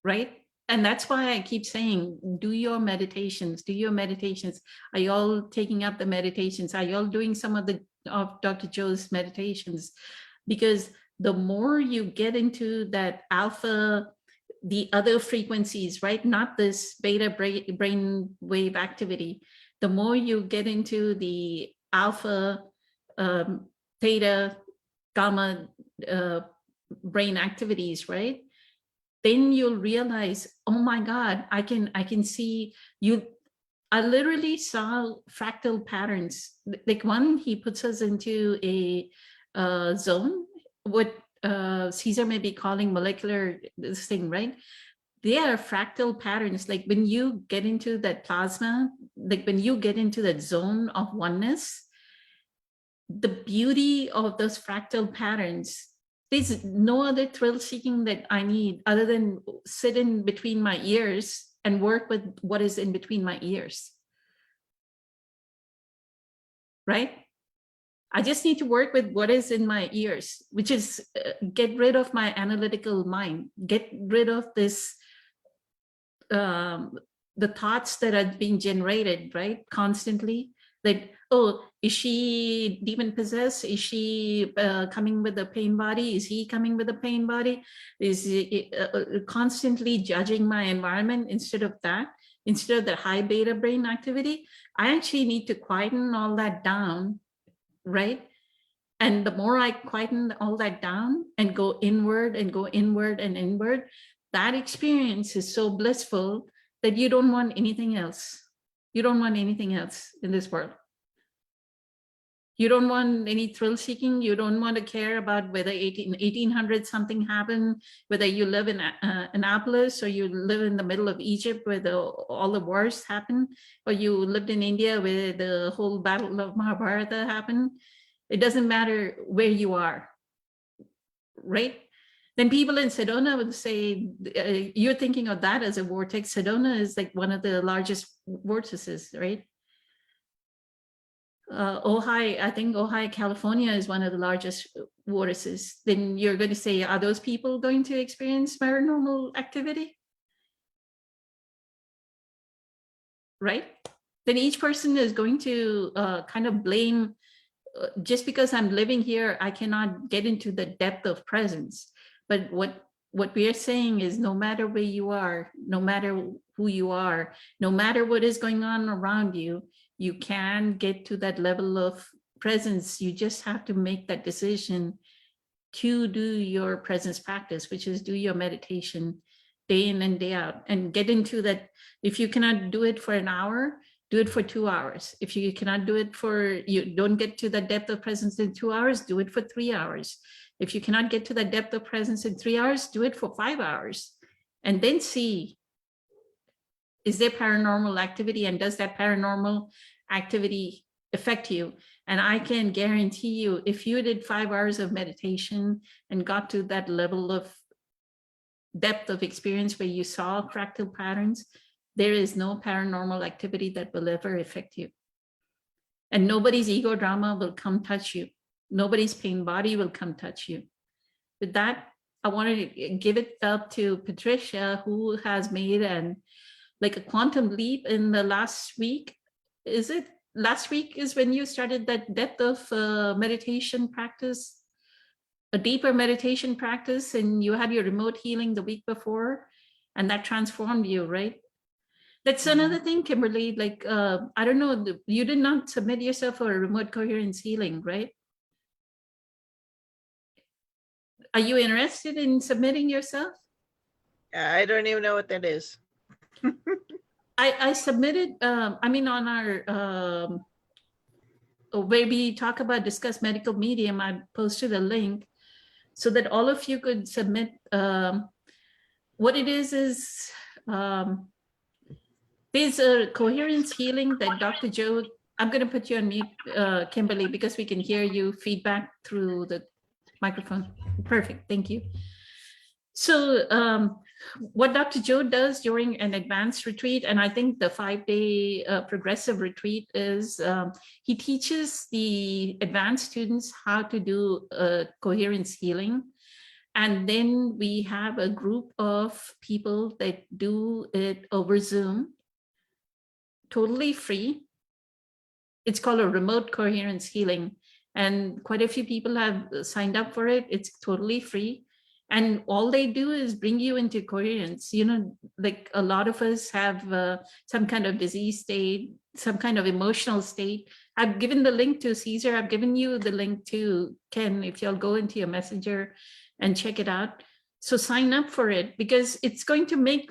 right? And that's why I keep saying, do your meditations, do your meditations. Are you all taking up the meditations? Are you all doing some of Dr. Joe's meditations? Because the more you get into that alpha, the other frequencies, right? Not this beta brain wave activity. The more you get into the alpha, theta, gamma brain activities, right? Then you'll realize, oh my God, I can see you. I literally saw fractal patterns. Like one, he puts us into a zone, what Caesar may be calling molecular this thing, right? They are fractal patterns. Like when you get into that plasma, like when you get into that zone of oneness, the beauty of those fractal patterns, there's no other thrill seeking that I need other than sit in between my ears and work with what is in between my ears. Right? I just need to work with what is in my ears, which is get rid of my analytical mind, get rid of this, the thoughts that are being generated, right? Constantly. That, oh, is she demon possessed? Is she coming with a pain body? Is he coming with a pain body? Is he constantly judging my environment? Instead of that, instead of the high beta brain activity, I actually need to quieten all that down, right? And the more I quieten all that down and go inward and go inward and inward, that experience is so blissful that you don't want anything else. You don't want anything else in this world. You don't want any thrill seeking. You don't want to care about whether 1800 something happened, whether you live in Annapolis or you live in the middle of Egypt where all the wars happened, or you lived in India where the whole battle of Mahabharata happened. It doesn't matter where you are, right? Then people in Sedona would say, you're thinking of that as a vortex. Sedona is like one of the largest vortices, right? Ojai, I think Ojai, California is one of the largest vortices. Then you're going to say, are those people going to experience paranormal activity? Right? Then each person is going to kind of blame just because I'm living here, I cannot get into the depth of presence. But what we are saying is, no matter where you are, no matter who you are, no matter what is going on around you, you can get to that level of presence. You just have to make that decision to do your presence practice, which is do your meditation day in and day out, and get into that. If you cannot do it for an hour, do it for 2 hours. If you cannot do it you don't get to the depth of presence in 2 hours, do it for 3 hours. If you cannot get to the depth of presence in 3 hours, do it for 5 hours. And then see, is there paranormal activity, and does that paranormal activity affect you? And I can guarantee you, if you did 5 hours of meditation and got to that level of depth of experience where you saw fractal patterns, there is no paranormal activity that will ever affect you. And nobody's ego drama will come touch you. Nobody's pain body will come touch you. With that, I wanted to give it up to Patricia, who has made a quantum leap in the last week. Is it last week is when you started that depth of meditation practice, a deeper meditation practice, and you had your remote healing the week before, and that transformed you, right? That's another thing, Kimberly, I don't know, you did not submit yourself for a remote coherence healing, right? Are you interested in submitting yourself? I don't even know what that is. I submitted, on our, where we talk about discuss medical medium, I posted a link so that all of you could submit. What it is there's a coherence healing that Dr. Joe, I'm going to put you on mute, Kimberly, because we can hear you feedback through the microphone. Perfect, thank you. So what Dr. Joe does during an advanced retreat, and I think the 5-day progressive retreat is, he teaches the advanced students how to do coherence healing. And then we have a group of people that do it over Zoom, totally free. It's called a remote coherence healing. And quite a few people have signed up for it. It's totally free. And all they do is bring you into coherence. You know, like a lot of us have some kind of disease state, some kind of emotional state. I've given the link to Caesar. I've given you the link to Ken, if you'll go into your messenger and check it out. So sign up for it, because it's going to make,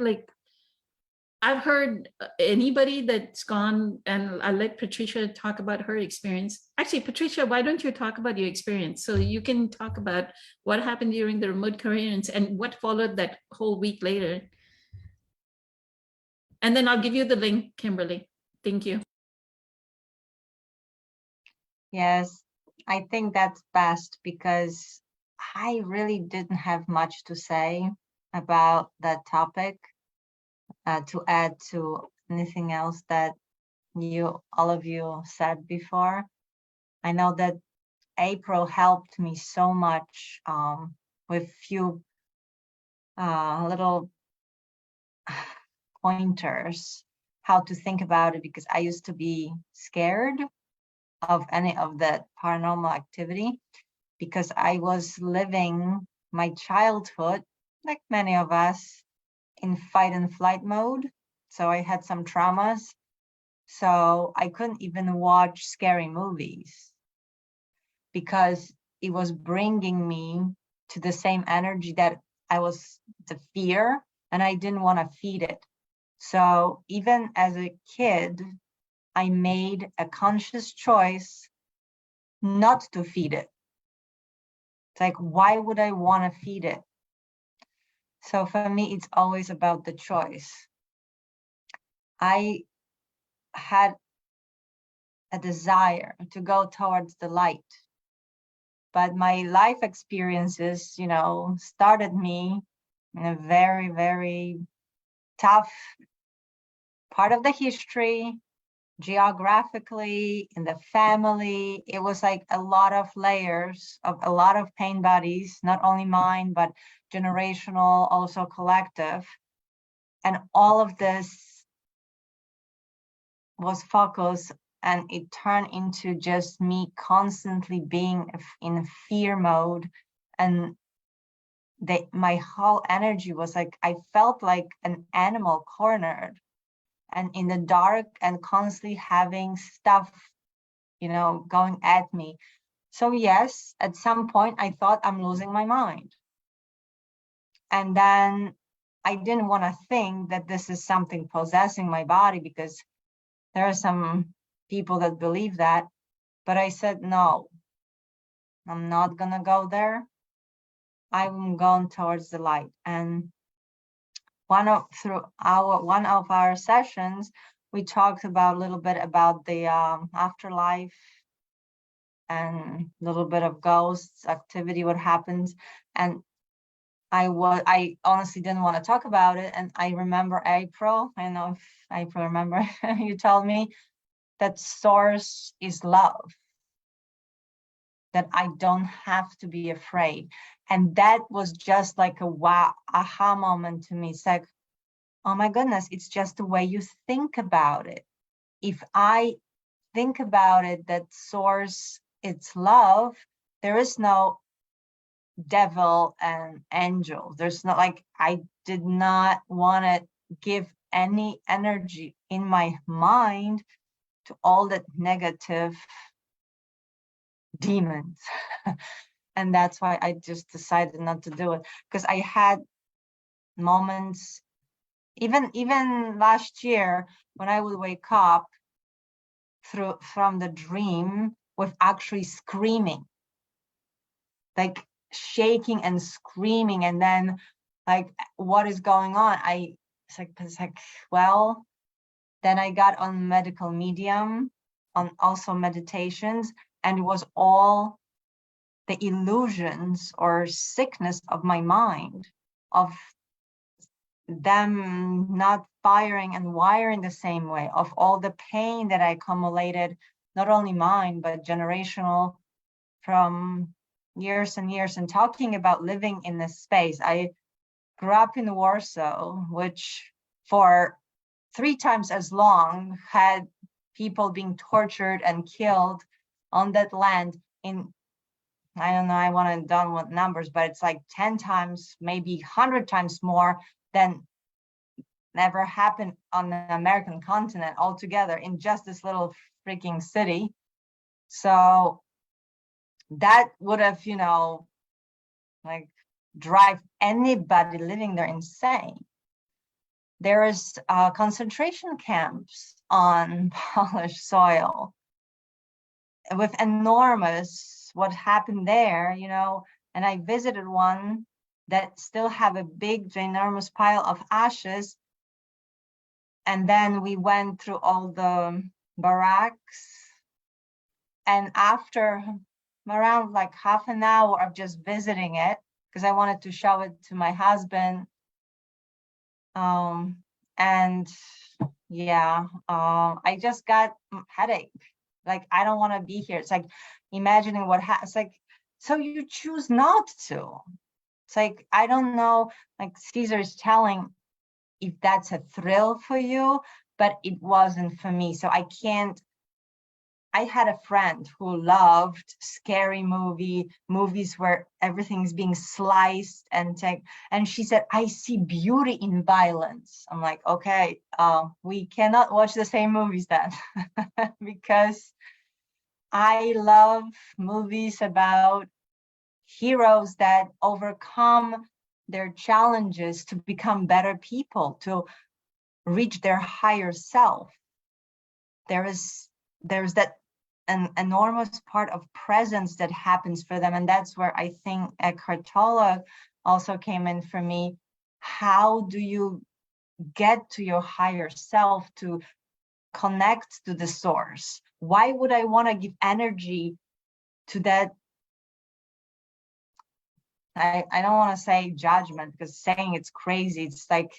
I've heard anybody that's gone, and I'll let Patricia talk about her experience. Actually, Patricia, why don't you talk about your experience? So you can talk about what happened during the remote coherence and what followed that whole week later. And then I'll give you the link, Kimberly. Thank you. Yes, I think that's best, because I really didn't have much to say about that topic. To add to anything else that all of you said before. I know that April helped me so much with few little pointers how to think about it, because I used to be scared of any of that paranormal activity, because I was living my childhood, like many of us, in fight and flight mode. So I had some traumas. So I couldn't even watch scary movies, because it was bringing me to the same energy that I was the fear, and I didn't want to feed it. So even as a kid, I made a conscious choice not to feed it. It's like, why would I want to feed it? So for me, it's always about the choice. I had a desire to go towards the light, but my life experiences, started me in a very, very tough part of the history, geographically, in the family. It was like a lot of layers of a lot of pain bodies, not only mine, but generational, also collective. And all of this was focused and it turned into just me constantly being in fear mode. And my whole energy was like, I felt like an animal cornered and in the dark and constantly having stuff, going at me. So yes, at some point I thought I'm losing my mind. And then I didn't want to think that this is something possessing my body, because there are some people that believe that. But I said, no, I'm not going to go there. I'm going towards the light. And one of our sessions, we talked about a little bit about the afterlife and a little bit of ghosts activity, what happens. And I honestly didn't want to talk about it. And I remember April, I don't know if April remember, you told me that source is love, that I don't have to be afraid. And that was just like a wow, aha moment to me. It's like, oh my goodness, it's just the way you think about it. If I think about it, that source, it's love, there is no devil and angel. There's not, like, I did not want to give any energy in my mind to all that negative demons. And that's why I just decided not to do it, because I had moments, even last year, when I would wake up from the dream with actually screaming, like shaking and screaming. And then, like, what is going on? It's like, well, then I got on medical medium, on also meditations, and it was all the illusions or sickness of my mind, of them not firing and wiring the same way, of all the pain that I accumulated, not only mine, but generational, from years and years. And talking about living in this space, I grew up in Warsaw, which for 3 times as long had people being tortured and killed on that land in, I don't know, I want to done with numbers, but it's like 10 times, maybe 100 times more than never happened on the American continent altogether, in just this little freaking city. So that would have, like, drive anybody living there insane. There is concentration camps on Polish soil with enormous, what happened there, and I visited one that still have a big, ginormous pile of ashes. And then we went through all the barracks. And after around like half an hour of just visiting it, because I wanted to show it to my husband. And yeah, I just got headache. Like, I don't want to be here. It's like imagining it's like, so you choose not to. It's like, I don't know, like Caesar is telling if that's a thrill for you, but it wasn't for me. So I had a friend who loved scary movies where everything's being sliced and she said, I see beauty in violence. I'm like, okay, we cannot watch the same movies then, because I love movies about heroes that overcome their challenges to become better people, to reach their higher self. There's that an enormous part of presence that happens for them. And that's where I think Eckhart Tolle also came in for me. How do you get to your higher self, to connect to the source? Why would I want to give energy to that? I don't want to say judgment, because saying it's crazy, it's like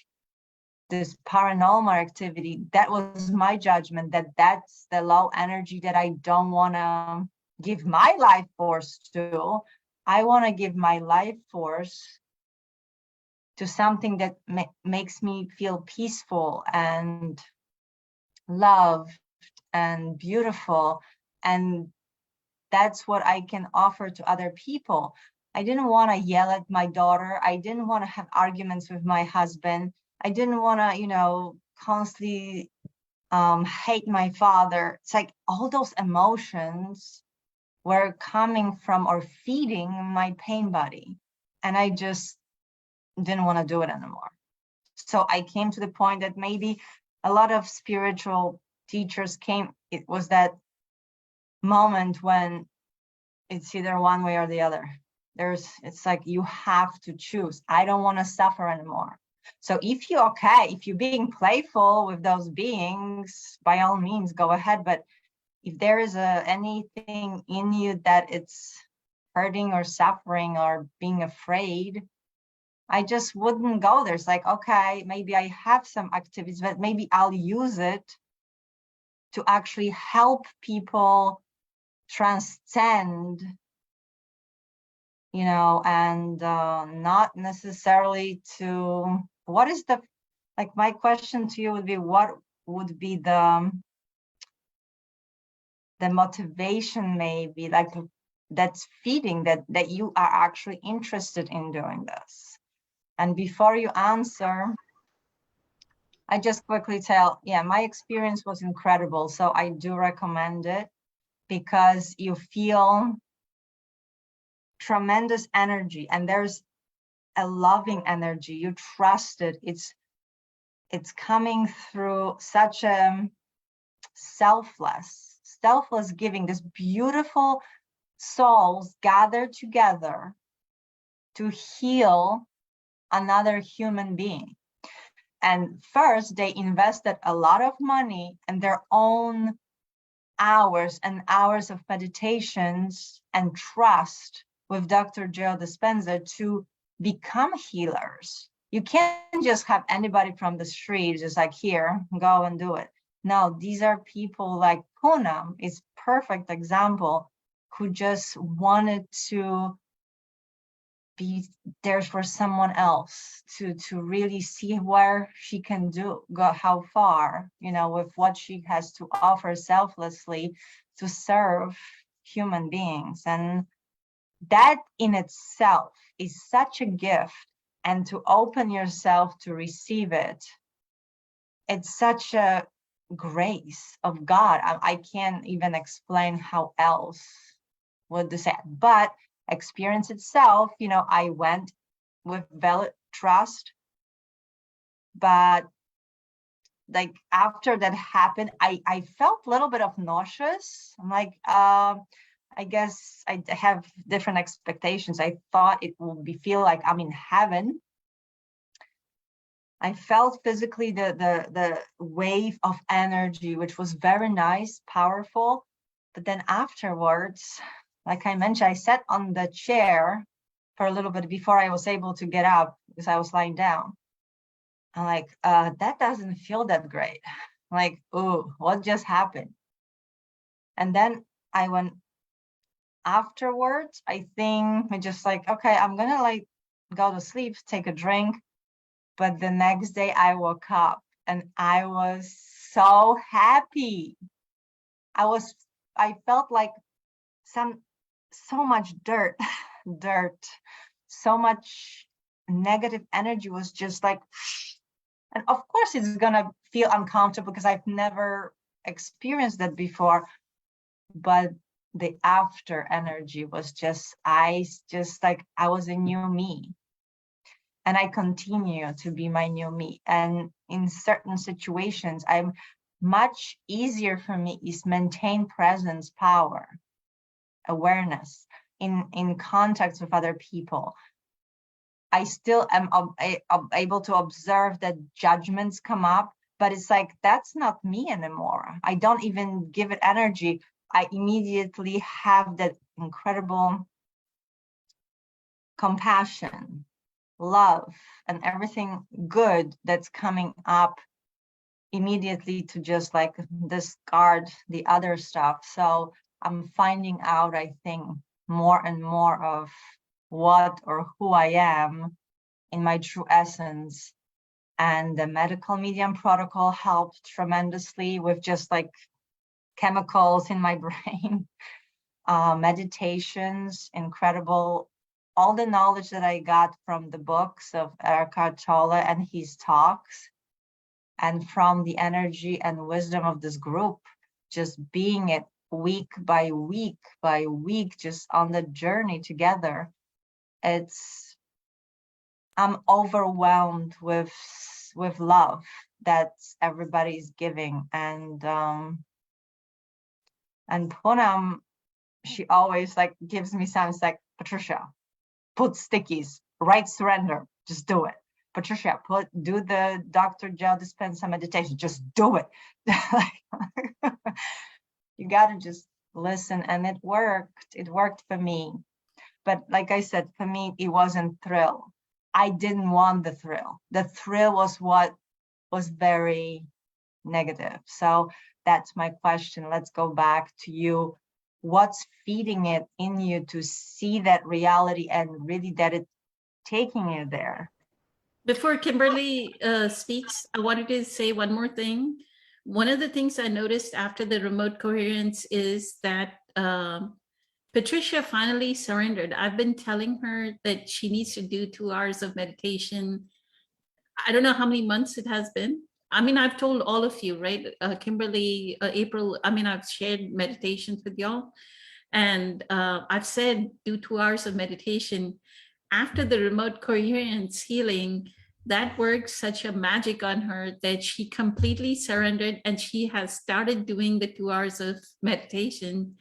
this paranormal activity. That was my judgment, that's the low energy that I don't want to give my life force to. I want to give my life force to something that makes me feel peaceful and loved and beautiful. And that's what I can offer to other people. I didn't want to yell at my daughter. I didn't want to have arguments with my husband. I didn't want to, you know, constantly hate my father. It's like all those emotions were coming from or feeding my pain body. And I just didn't want to do it anymore. So I came to the point that maybe a lot of spiritual teachers came, it was that moment when it's either one way or the other. It's like you have to choose. I don't want to suffer anymore. So if you're being playful with those beings, by all means, go ahead. But if there is anything in you that it's hurting or suffering or being afraid, I just wouldn't go there. It's like, okay, maybe I have some activities, but maybe I'll use it to actually help people transcend, you know, and not necessarily to, what is the, like my question to you would be, what would be the motivation maybe, like that's feeding that you are actually interested in doing this? And before you answer, I just quickly tell, yeah, my experience was incredible. So I do recommend it because you feel tremendous energy and there's a loving energy. You trust it. It's coming through such a selfless giving. This beautiful souls gather together to heal another human being. And first, they invested a lot of money and their own hours and hours of meditations and trust with Dr. Joe Dispenza to become healers. You can't just have anybody from the street just like, here, go and do it. No, these are people like Poonam is perfect example, who just wanted to be there for someone else, to really see where she can go how far, you know, with what she has to offer selflessly to serve human beings. And that in itself is such a gift, and to open yourself to receive it, it's such a grace of God. I can't even explain how else would to say it. But experience itself, you know, I went with valid trust, but like after that happened, I felt a little bit of nauseous. I'm like, I guess I have different expectations. I thought it would feel like I'm in heaven. I felt physically the wave of energy, which was very nice, powerful. But then afterwards, like I mentioned, I sat on the chair for a little bit before I was able to get up because I was lying down. I'm like, that doesn't feel that great. I'm like, oh, what just happened? And then I went afterwards, I think I just like, okay, I'm gonna like go to sleep, take a drink. But the next day I woke up and I was so happy. I felt like so much dirt, so much negative energy was just like, and of course it's gonna feel uncomfortable because I've never experienced that before, but the after energy was just I was a new me. And I continue to be my new me. And in certain situations, I'm much easier for me is maintain presence, power, awareness in contact with other people. I still am able to observe that judgments come up, but it's like, that's not me anymore. I don't even give it energy. I immediately have that incredible compassion, love, and everything good that's coming up immediately to just like discard the other stuff. So I'm finding out, I think, more and more of what or who I am in my true essence. And the medical medium protocol helped tremendously with just like chemicals in my brain. Meditations, incredible. All the knowledge that I got from the books of Eckhart Tolle and his talks, and from the energy and wisdom of this group, just being it week by week by week, just on the journey together. I'm overwhelmed with love that everybody's giving. And Poonam, she always like gives me signs like, Patricia, put stickies, write surrender, just do it. Patricia, do the Dr. Joe Dispenza meditation, just do it. You gotta just listen, and it worked for me. But like I said, for me, it wasn't thrill. I didn't want the thrill. The thrill was what was very negative. So that's my question. Let's go back to you. What's feeding it in you to see that reality and really that it's taking you there? Before Kimberly speaks, I wanted to say one more thing. One of the things I noticed after the remote coherence is that Patricia finally surrendered. I've been telling her that she needs to do 2 hours of meditation. I don't know how many months it has been. I mean, I've told all of you, right? Kimberly, April, I mean, I've shared meditations with y'all. And I've said do 2 hours of meditation. After the remote coherence healing, that worked such a magic on her that she completely surrendered, and she has started doing the 2 hours of meditation.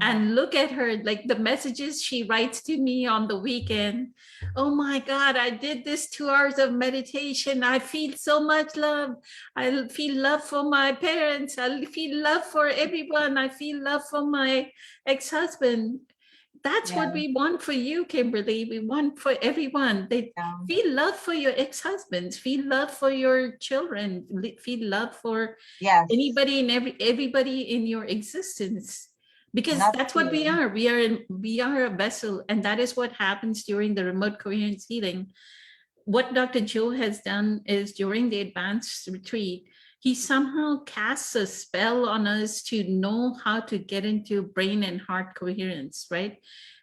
And look at her, like the messages she writes to me on the weekend. Oh my God, I did this 2 hours of meditation. I feel so much love. I feel love for my parents. I feel love for everyone. I feel love for my ex-husband. That's what we want for you, Kimberly. We want for everyone. They feel love for your ex-husbands, feel love for your children, feel love for anybody and everybody in your existence. Because that's what we are. We are a vessel, and that is what happens during the remote coherence healing. What Dr. Joe has done is during the advanced retreat, he somehow casts a spell on us to know how to get into brain and heart coherence, right?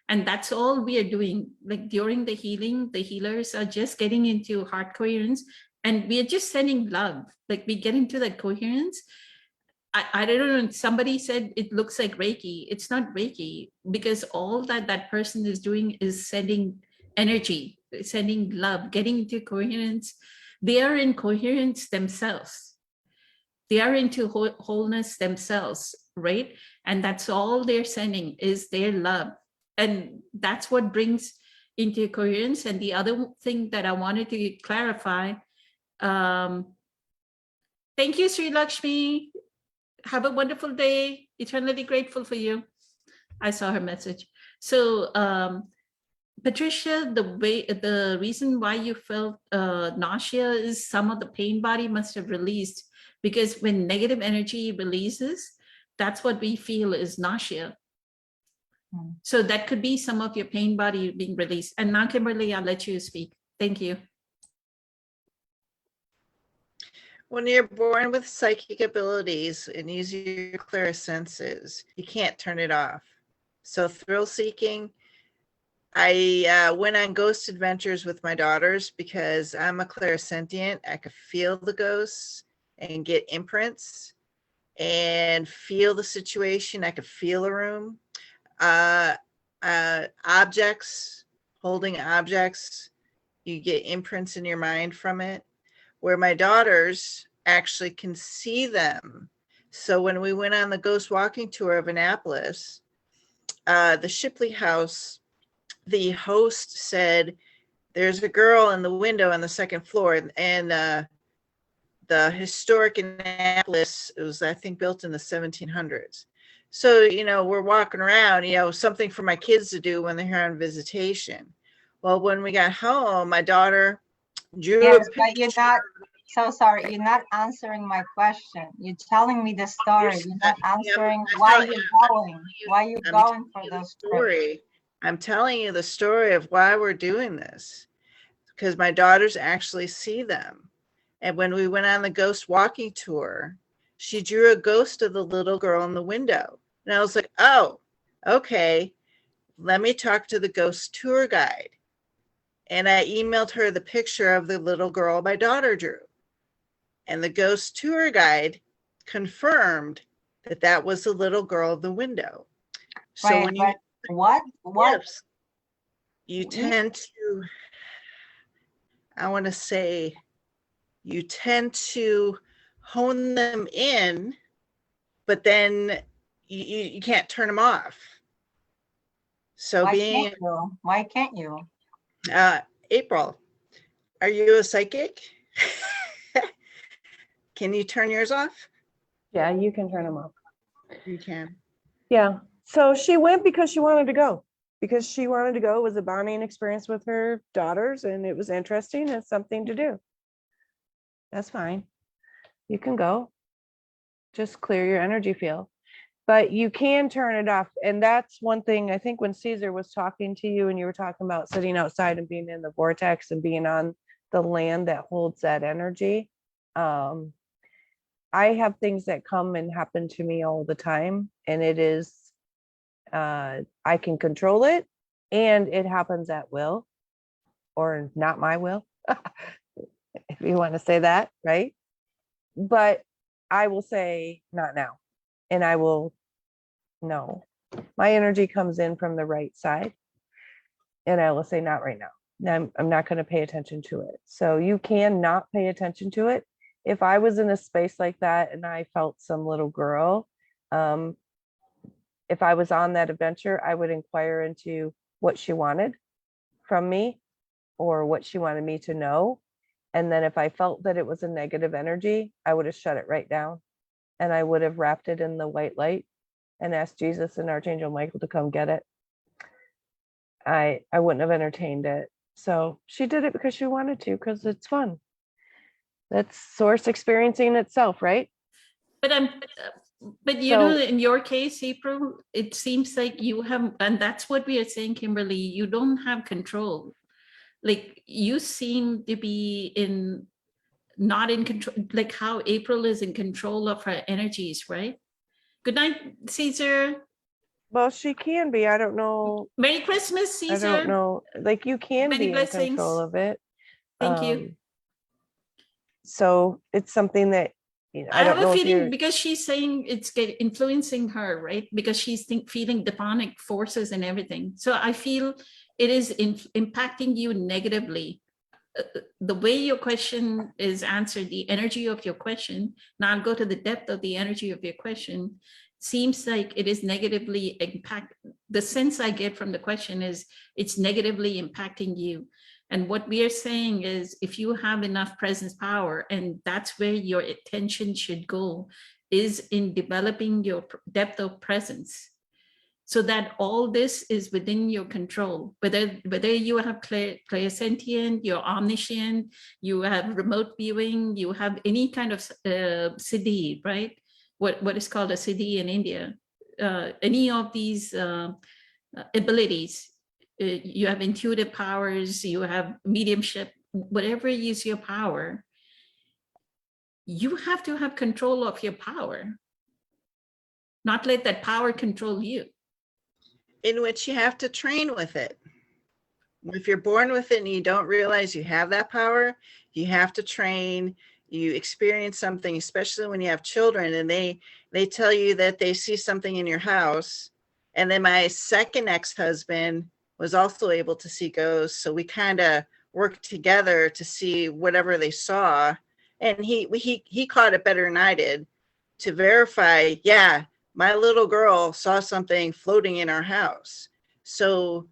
And that's all we are doing. Like during the healing, the healers are just getting into heart coherence, and we are just sending love. Like we get into that coherence. I don't know, somebody said it looks like Reiki. It's not Reiki, because all that person is doing is sending energy, sending love, getting into coherence. They are in coherence themselves. They are into wholeness themselves, right? And that's all they're sending is their love. And that's what brings into coherence. And the other thing that I wanted to clarify, thank you, Sri Lakshmi. Have a wonderful day. Eternally grateful for you. I saw her message. So Patricia, the reason why you felt nausea is some of the pain body must have released, because when negative energy releases, that's what we feel is nausea. So that could be some of your pain body being released. And now, Kimberly, I'll let you speak. Thank you. When you're born with psychic abilities and use your clairsenses, you can't turn it off. So thrill seeking, I went on ghost adventures with my daughters because I'm a clairsentient. I could feel the ghosts and get imprints and feel the situation. I could feel a room. Objects, holding objects, you get imprints in your mind from it. Where my daughters actually can see them. So when we went on the ghost walking tour of Annapolis, the Shipley House, the host said, there's a girl in the window on the second floor, and the historic Annapolis, it was, I think, built in the 1700s. So, you know, we're walking around, you know, something for my kids to do when they're here on visitation. Well, when we got home, my daughter drew a picture. But you're not, so sorry, you're not answering my question. You're telling me the story. You're not answering why you're going. Why you're going for those story. I'm telling you the story of why we're doing this, because my daughters actually see them. And when we went on the ghost walking tour, she drew a ghost of the little girl in the window. And I was like, oh, okay, let me talk to the ghost tour guide. And I emailed her the picture of the little girl my daughter drew. And the ghost tour guide confirmed that that was the little girl in the window. So Right, when you but what? gifts, you tend to, I want to say, you tend to hone them in, but then you can't turn them off. So Why being can't you? Why can't you? April, are you a psychic? Can you turn yours off? Yeah, you can turn them off. You can. Yeah. So she went because she wanted to go. Because she wanted to go. It was a bonding experience with her daughters, and it was interesting. It's something to do. That's fine. You can go. Just clear your energy field. But you can turn it off. And that's one thing, I think when Caesar was talking to you and you were talking about sitting outside and being in the vortex and being on the land that holds that energy. I have things that come and happen to me all the time, and it is, I can control it, and it happens at will, or not my will, if you want to say that, right? But I will say not now, and I will no. My energy comes in from the right side, and I will say not right now. I'm not going to pay attention to it. So you can not pay attention to it. If I was in a space like that and I felt some little girl, if I was on that adventure, I would inquire into what she wanted from me or what she wanted me to know. And then if I felt that it was a negative energy, I would have shut it right down, and I would have wrapped it in the white light and asked Jesus and Archangel Michael to come get it. I wouldn't have entertained it. So she did it because she wanted to, because it's fun. That's source experiencing itself, right? But but you So- know, in your case, April, it seems like you have, and that's what we are saying, Kimberly, you don't have control. Like you seem to be not in control, like how April is in control of her energies, right? Good night, Caesar. Well, she can be. I don't know. Merry Christmas, I Caesar. don't know. Like you can Many be blessings. in control of it. Thank you. So it's something that, you know, I don't have know a if feeling you're, because she's saying it's influencing her, right? Because she's feeling demonic forces and everything. So I feel it is impacting you negatively. The way your question is answered, the energy of your question, now I'll go to the depth of the energy of your question, seems like it is negatively impact. The sense I get from the question is it's negatively impacting you. And what we are saying is if you have enough presence power, and that's where your attention should go, is in developing your depth of presence, so that all this is within your control, whether you have clairsentient, you're omniscient, you have remote viewing, you have any kind of siddhi, right? What is called a siddhi in India, any of these abilities, you have intuitive powers, you have mediumship, whatever is your power, you have to have control of your power, not let that power control you. In which you have to train with it. If you're born with it and you don't realize you have that power, you have to train. You experience something, especially when you have children and they tell you that they see something in your house. And then my second ex-husband was also able to see ghosts. So we kind of worked together to see whatever they saw. And he caught it better than I did to verify, yeah, my little girl saw something floating in our house. So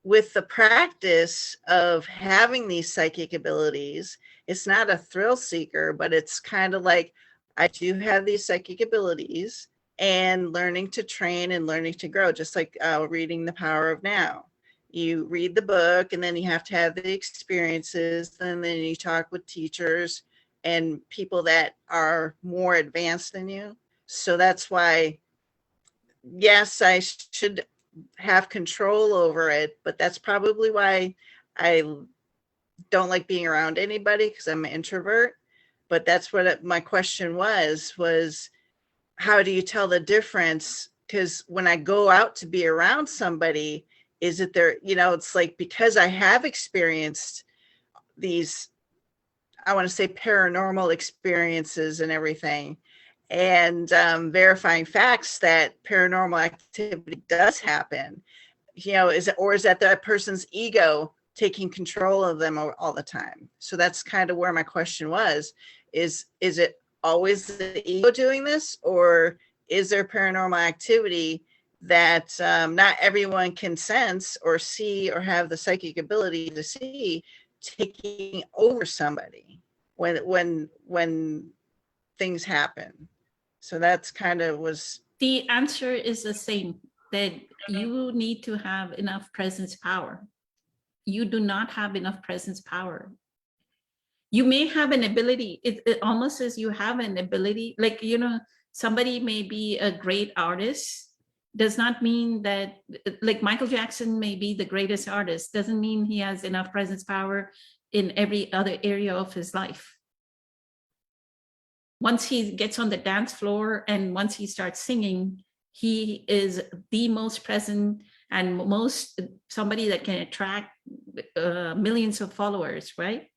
with the practice of having these psychic abilities, it's not a thrill seeker, but it's kind of like, I do have these psychic abilities, and learning to train and learning to grow, just like reading The Power of Now. You read the book and then you have to have the experiences, and then you talk with teachers and people that are more advanced than you. So that's why, yes, I should have control over it, but that's probably why I don't like being around anybody, because I'm an introvert. But that's what my question was how do you tell the difference? Because when I go out to be around somebody, is it there, it's like, because I have experienced these, I want to say, paranormal experiences and everything, and verifying facts that paranormal activity does happen, is that that person's ego taking control of them all the time? So that's kind of where my question was, is it always the ego doing this, or is there paranormal activity that not everyone can sense or see or have the psychic ability to see taking over somebody when things happen? So that's kind of was The answer is the same, that you need to have enough presence power. You do not have enough presence power. You may have an ability, it almost says you have an ability, like, somebody may be a great artist, does not mean that, like Michael Jackson may be the greatest artist, doesn't mean he has enough presence power in every other area of his life. Once he gets on the dance floor and once he starts singing, he is the most present and somebody that can attract millions of followers, right?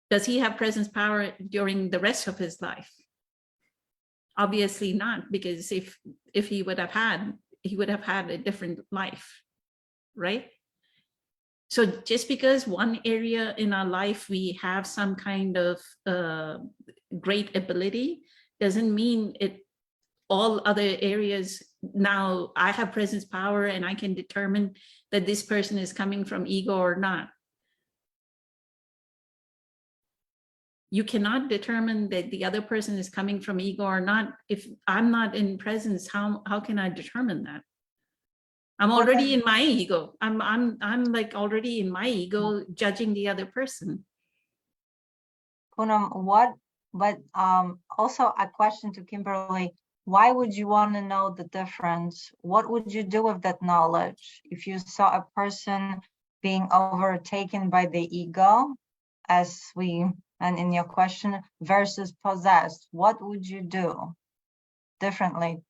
Does he have presence power during the rest of his life? Obviously not, because if he would have had a different life, right? So just because one area in our life we have some kind of great ability doesn't mean all other areas. Now I have presence power and I can determine that this person is coming from ego or not. You cannot determine that the other person is coming from ego or not. If I'm not in presence, how can I determine that? I'm already in my ego. I'm like already in my ego judging the other person. Poonam, also a question to Kimberly. Why would you want to know the difference? What would you do with that knowledge? If you saw a person being overtaken by the ego, and in your question, versus possessed, what would you do differently?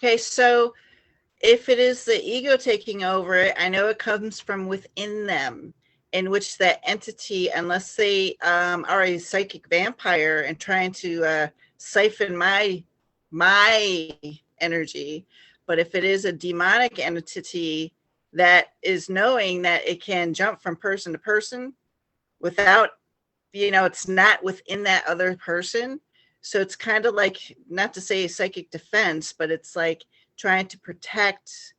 okay. So if it is the ego taking over it, I know it comes from within them, in which that entity, unless they are a psychic vampire and trying to siphon my energy. But if it is a demonic entity that is knowing that it can jump from person to person without, it's not within that other person. So it's kind of like, not to say psychic defense, but it's like trying to protect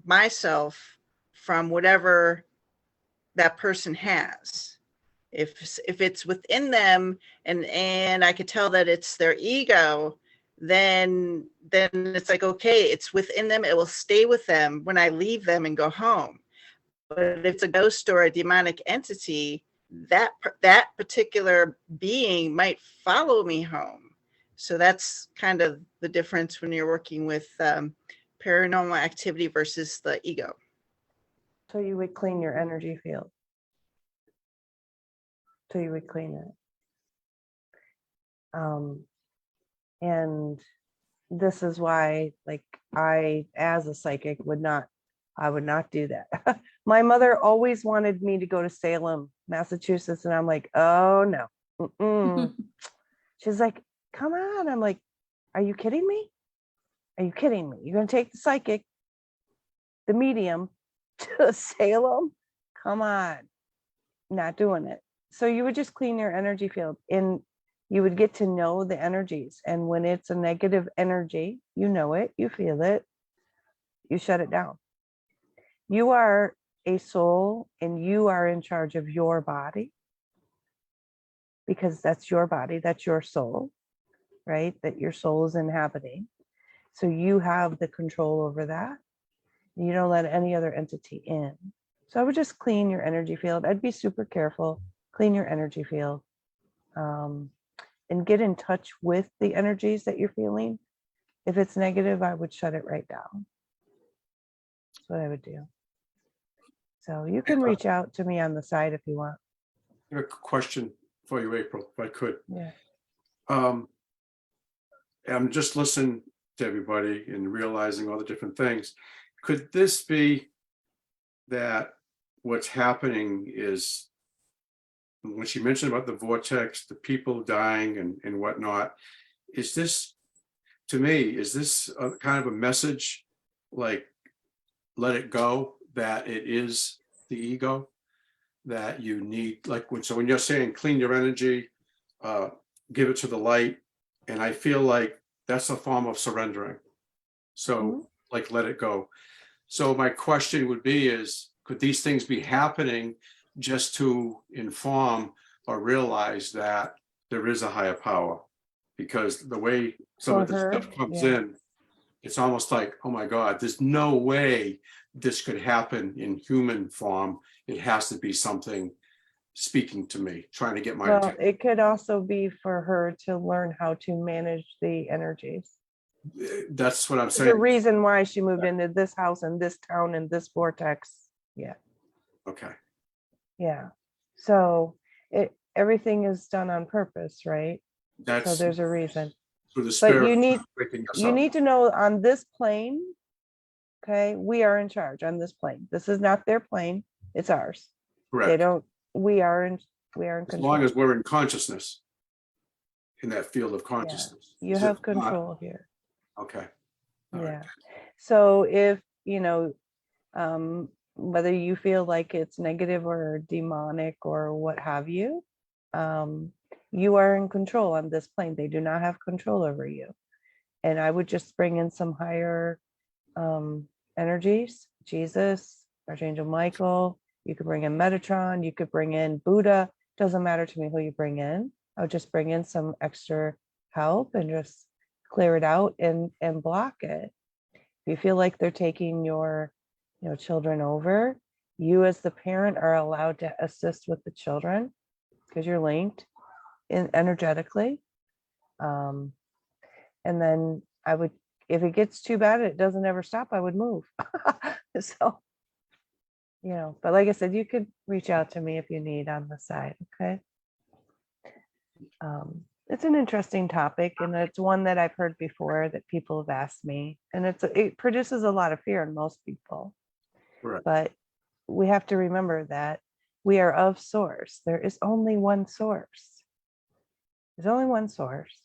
myself from whatever that person has. If it's within them and I could tell that it's their ego, then it's like, okay, it's within them, it will stay with them when I leave them and go home. But if it's a ghost or a demonic entity, that particular being might follow me home. So that's kind of the difference when you're working with paranormal activity versus the ego. So you would clean your energy field. So you would clean it. And this is why, like, I, as a psychic, I would not do that. My mother always wanted me to go to Salem, Massachusetts, and I'm like, oh no. Mm-mm. She's like, come on. I'm like, are you kidding me? Are you kidding me? You're going to take the psychic, the medium, to Salem? Come on. Not doing it. So you would just clean your energy field, and you would get to know the energies. And when it's a negative energy, you know it, you feel it, you shut it down. You are a soul and you are in charge of your body, because that's your body, that's your soul, right? That your soul is inhabiting. So you have the control over that. You don't let any other entity in. So I would just clean your energy field. I'd be super careful, clean your energy field, and get in touch with the energies that you're feeling. If it's negative, I would shut it right down. That's what I would do. So you can reach out to me on the side if you want. I have a question for you, April, if I could. Yeah. I'm just listening to everybody and realizing all the different things. Could this be that what's happening is, when she mentioned about the vortex, the people dying and whatnot, is this, to me, is this a kind of a message like, let it go, that it is the ego that you need, like when you're saying clean your energy, give it to the light, and I feel like that's a form of surrendering. So like, let it go. So my question would be is, could these things be happening just to inform or realize that there is a higher power? Because the way some of this For her, stuff comes yeah. in, it's almost like, oh my God, there's no way this could happen in human form. It has to be something speaking to me, trying to get my Well, attention. it could also be for her to learn how to manage the energies. That's what I'm The saying. reason why she moved into this house and this town and this vortex. Yeah. Okay. Yeah. So everything is done on purpose, right? So That's there's a reason. for the But spirit you need waking us you up. need to know on this plane, okay, we are in charge on this plane. This is not their plane, it's ours. They Correct. don't, we are in As control. long as we're in consciousness, in that field of consciousness. You Is have it not? control here. Okay. All Yeah. right. So if, whether you feel like it's negative or demonic or what have you, you are in control on this plane. They do not have control over you. And I would just bring in some higher energies, Jesus, Archangel Michael. You could bring in Metatron. You could bring in Buddha. Doesn't matter to me who you bring in. I would just bring in some extra help and just clear it out and block it. If you feel like they're taking your children over, you as the parent are allowed to assist with the children because you're linked energetically. And then I would, if it gets too bad, it doesn't ever stop, I would move. So, but like I said, you could reach out to me if you need on the side. Okay. It's an interesting topic, and it's one that I've heard before that people have asked me, and it produces a lot of fear in most people. Correct. But we have to remember that we are of source. There is only one source. There's only one source.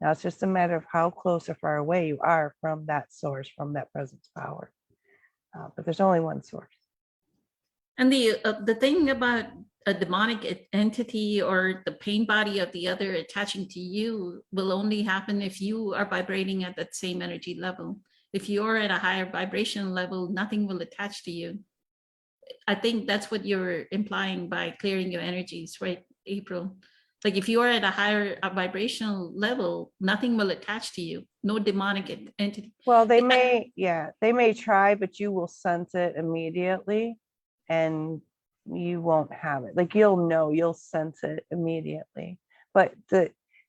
Now it's just a matter of how close or far away you are from that source, from that presence power. But there's only one source. And the thing about a demonic entity or the pain body of the other attaching to you will only happen if you are vibrating at that same energy level. If you're at a higher vibration level, nothing will attach to you. I think that's what you're implying by clearing your energies, right, April? Like if you are at a higher vibrational level, nothing will attach to you. No demonic entity. Well, they may try, but you will sense it immediately and you won't have it. Like you'll sense it immediately. But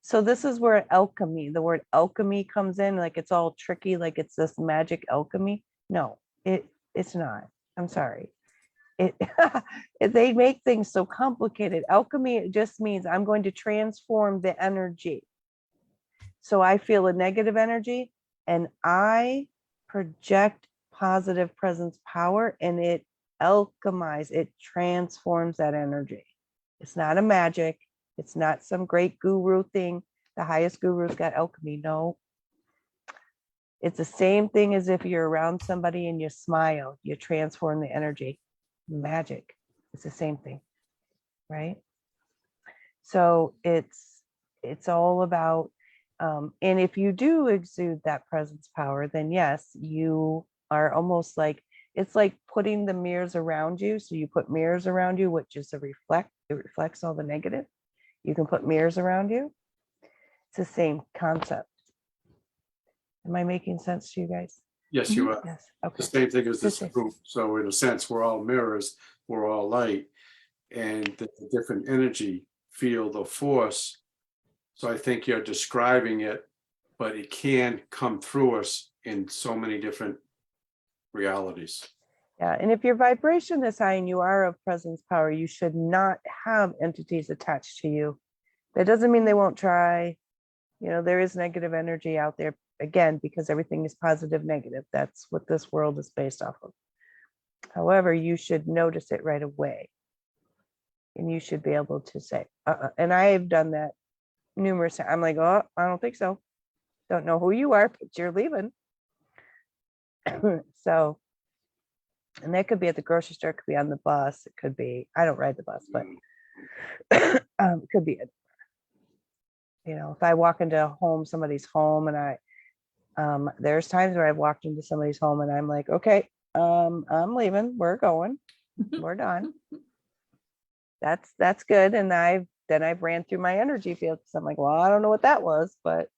so this is where alchemy, the word alchemy comes in, like it's all tricky, like it's this magic alchemy. No, it's not. I'm sorry. They make things so complicated. Alchemy just means I'm going to transform the energy. So I feel a negative energy and I project positive presence power, and it alchemizes, it transforms that energy. It's not a magic. It's not some great guru thing. The highest gurus got alchemy. No. It's the same thing as if you're around somebody and you smile, you transform the energy. Magic. It's the same thing, right? So it's all about, and if you do exude that presence power, then yes, you are almost like, it's like putting the mirrors around you. So you put mirrors around you, which is it reflects all the negative. You can put mirrors around you. It's the same concept. Am I making sense to you guys? Yes, you are. Yes. The Okay. same thing as this This is- group. So in a sense, we're all mirrors, we're all light, and the different energy field or force. So I think you're describing it, but it can come through us in so many different realities. Yeah, and if your vibration is high and you are of presence power, you should not have entities attached to you. That doesn't mean they won't try. You know, there is negative energy out there, again, because everything is positive, negative. That's what this world is based off of. However, you should notice it right away. And you should be able to say, and I've done that numerous times. I'm like, oh, I don't think so. Don't know who you are, but you're leaving. So, and that could be at the grocery store, it could be on the bus, it could be, I don't ride the bus, but it could be, you know, if I walk into a home, somebody's home, and there's times where I've walked into somebody's home and I'm like, okay, I'm leaving, we're going, we're done. That's good. And I've ran through my energy field because I'm like, well, I don't know what that was, but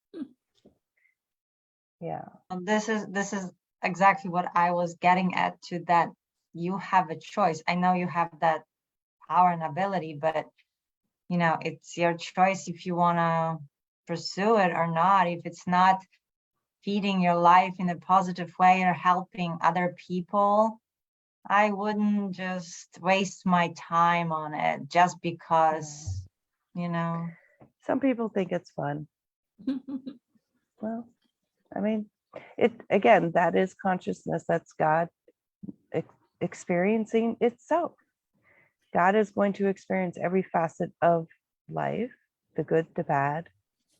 yeah. This is exactly what I was getting at, to that you have a choice. I know you have that power and ability, but you know, it's your choice if you want to pursue it or not. If it's not feeding your life in a positive way or helping other people, I wouldn't just waste my time on it just because, you know. Some people think it's fun. Well, I mean, it again, that is consciousness. That's God experiencing itself. God is going to experience every facet of life, the good, the bad,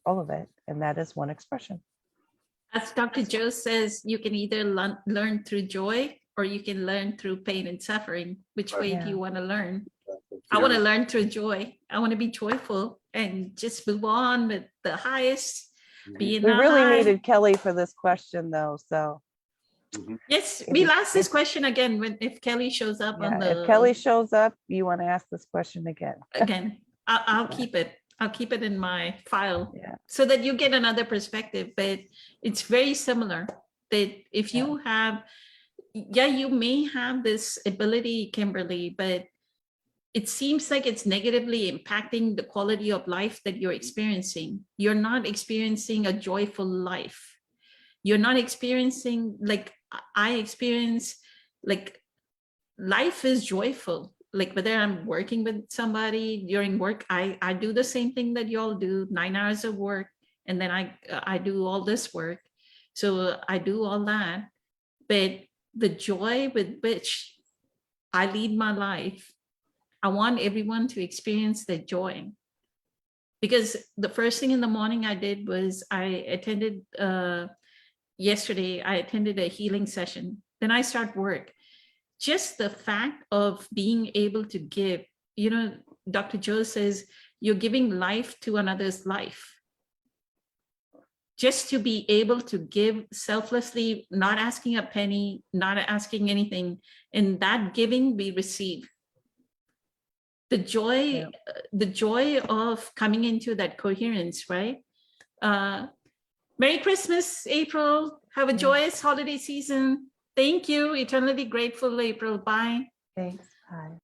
all of it. And that is one expression. As Dr. Joe says, you can either learn through joy or you can learn through pain and suffering. Which way do you want to learn? I want to learn through joy. I want to be joyful and just move on with the highest. Be in We the really high. needed Kelly for this question though. So Yes, If we'll you- ask this question again if Kelly shows up on yeah, the. if Kelly shows up, you want to ask this question again. Again, I'll Yeah. keep it. I'll keep it in my file Yeah. so that you get another perspective. But it's very similar. That if you have, you may have this ability, Kimberly, but it seems like it's negatively impacting the quality of life that you're experiencing. You're not experiencing a joyful life. You're not experiencing, like I experience, like life is joyful. Like whether I'm working with somebody during work, I do the same thing that y'all do, 9 hours of work, and then I do all this work. So I do all that, but the joy with which I lead my life, I want everyone to experience the joy. Because the first thing in the morning I did was yesterday I attended a healing session. Then I start work. Just the fact of being able to give, you know, Dr. Joe says you're giving life to another's life. Just to be able to give selflessly, not asking a penny, not asking anything, in that giving we receive. The joy of coming into that coherence, right? Merry Christmas, April. Have a joyous holiday season. Thank you. Eternally grateful, April. Bye. Thanks. Bye.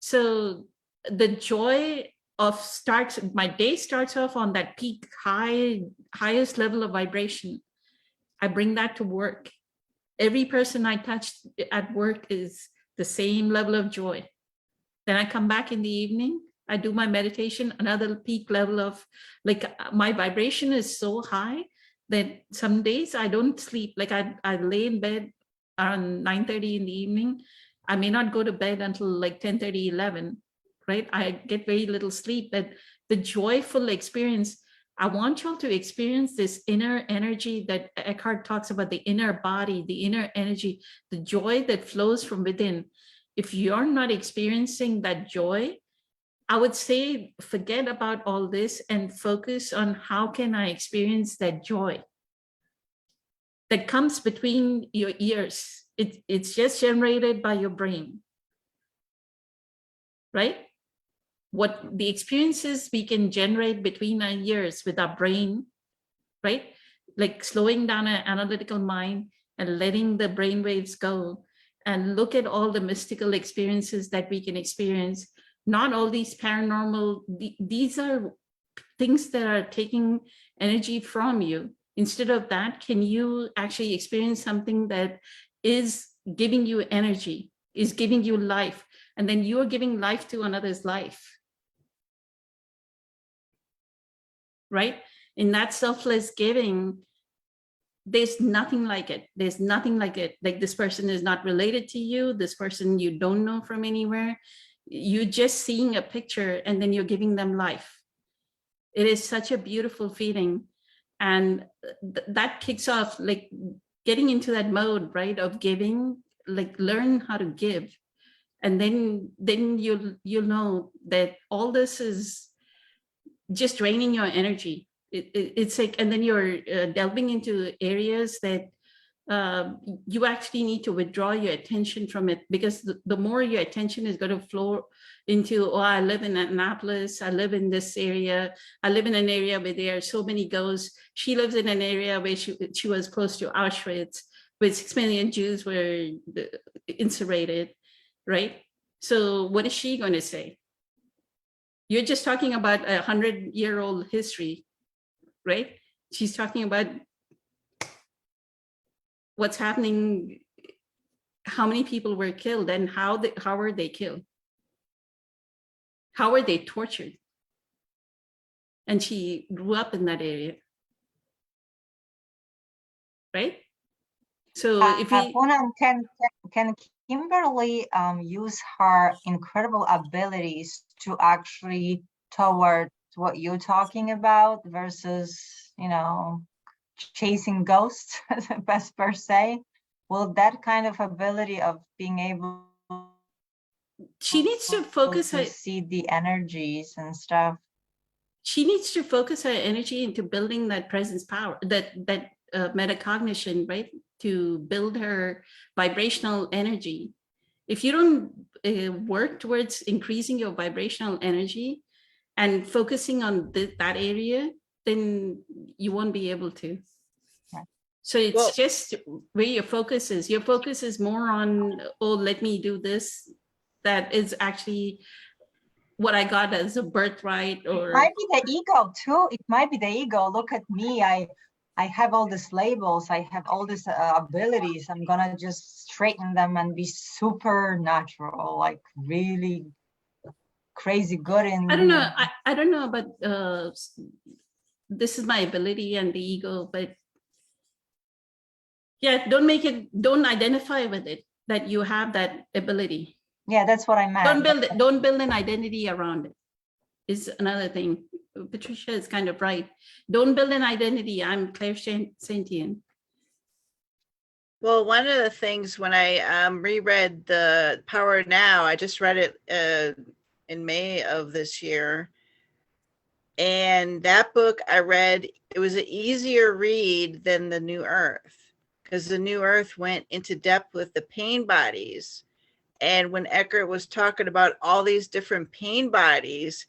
So the joy of my day starts off on that peak highest level of vibration. I bring that to work. Every person I touch at work is the same level of joy. Then I come back in the evening, I do my meditation, another peak level of, like, my vibration is so high that some days I don't sleep. Like I lay in bed around 9:30 in the evening. I may not go to bed until like 10:30, 11, right? I get very little sleep, but the joyful experience, I want y'all to experience this inner energy that Eckhart talks about, the inner body, the inner energy, the joy that flows from within. If you're not experiencing that joy, I would say forget about all this and focus on how can I experience that joy that comes between your ears. It's just generated by your brain, right? What the experiences we can generate between our ears with our brain, right? Like slowing down an analytical mind and letting the brain waves go, and look at all the mystical experiences that we can experience. Not all these paranormal, these are things that are taking energy from you. Instead of that, can you actually experience something that is giving you energy, is giving you life, and then you're giving life to another's life, right? In that selfless giving, there's nothing like it. There's nothing like it. Like, this person is not related to you. This person you don't know from anywhere. You're just seeing a picture and then you're giving them life. It is such a beautiful feeling. And that kicks off, like, getting into that mode, right, of giving, like, learn how to give. And then you'll know that all this is just draining your energy. It's like, and then you're delving into areas that you actually need to withdraw your attention from it, because the more your attention is going to flow into, oh, I live in Annapolis, I live in this area, I live in an area where there are so many ghosts. She lives in an area where she was close to Auschwitz, where 6 million Jews were incinerated, right? So what is she going to say? You're just talking about 100-year-old history, right? She's talking about what's happening, how many people were killed, and how were they killed? How were they tortured? And she grew up in that area, right? So if we Poonam, can Kimberly use her incredible abilities to actually toward what you're talking about versus, you know, chasing ghosts best per se? Will that kind of ability of being able she needs to focus to her, see the energies and stuff? she needs to focus her energy into building that presence power, that metacognition, right? To build her vibrational energy. If you don't work towards increasing your vibrational energy and focusing on that area, then you won't be able to. Right. So it's Well- just where your focus is. Your focus is more on, oh, let me do this. That is actually what I got as a birthright, or Might be the ego too. It might be the ego. Look at me. I have all these labels. I have all these abilities. I'm gonna just straighten them and be supernatural, like really crazy good in. I don't know. I don't know about this is my ability and the ego, but yeah, don't identify with it that you have that ability. Yeah, that's what I meant. Don't build an identity around it, is another thing. Patricia is kind of right. Don't build an identity. I'm clairsentient. Well, one of the things when I reread The Power Now, I just read it in May of this year. And that book I read, it was an easier read than The New Earth, because The New Earth went into depth with the pain bodies. And when Eckhart was talking about all these different pain bodies,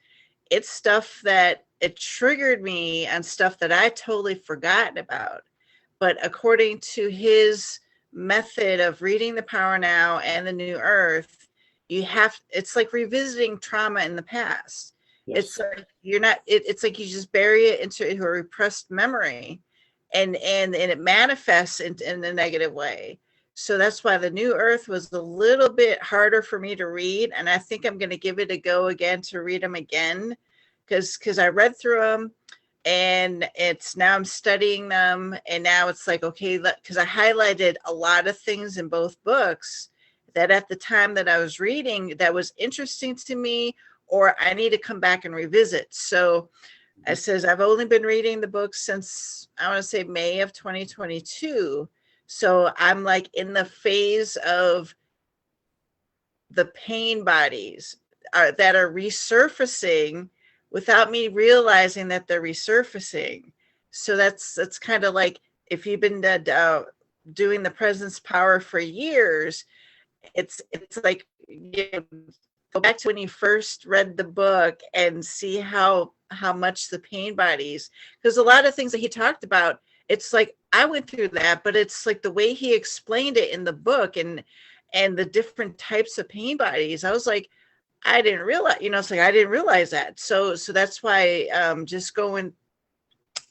it's stuff that it triggered me on stuff that I totally forgotten about. But according to his method of reading The Power Now and The New Earth, it's like revisiting trauma in the past. Yes. It's like it's like you just bury it into a repressed memory, and it manifests in a negative way. So that's why The New Earth was a little bit harder for me to read. And I think I'm going to give it a go again to read them again, because I read through them, and now I'm studying them. And now it's like, okay, because I highlighted a lot of things in both books that at the time that I was reading that was interesting to me, or I need to come back and revisit. So it says I've only been reading the book since, I want to say, May of 2022. So I'm like in the phase of the pain bodies that are resurfacing without me realizing that they're resurfacing. So that's kind of like, if you've been doing the presence power for years, it's like, you know, go back to when you first read the book and see how much the pain bodies, because a lot of things that he talked about, it's like I went through that, but it's like the way he explained it in the book and the different types of pain bodies. I was like, I didn't realize, it's like I didn't realize that. So that's why just going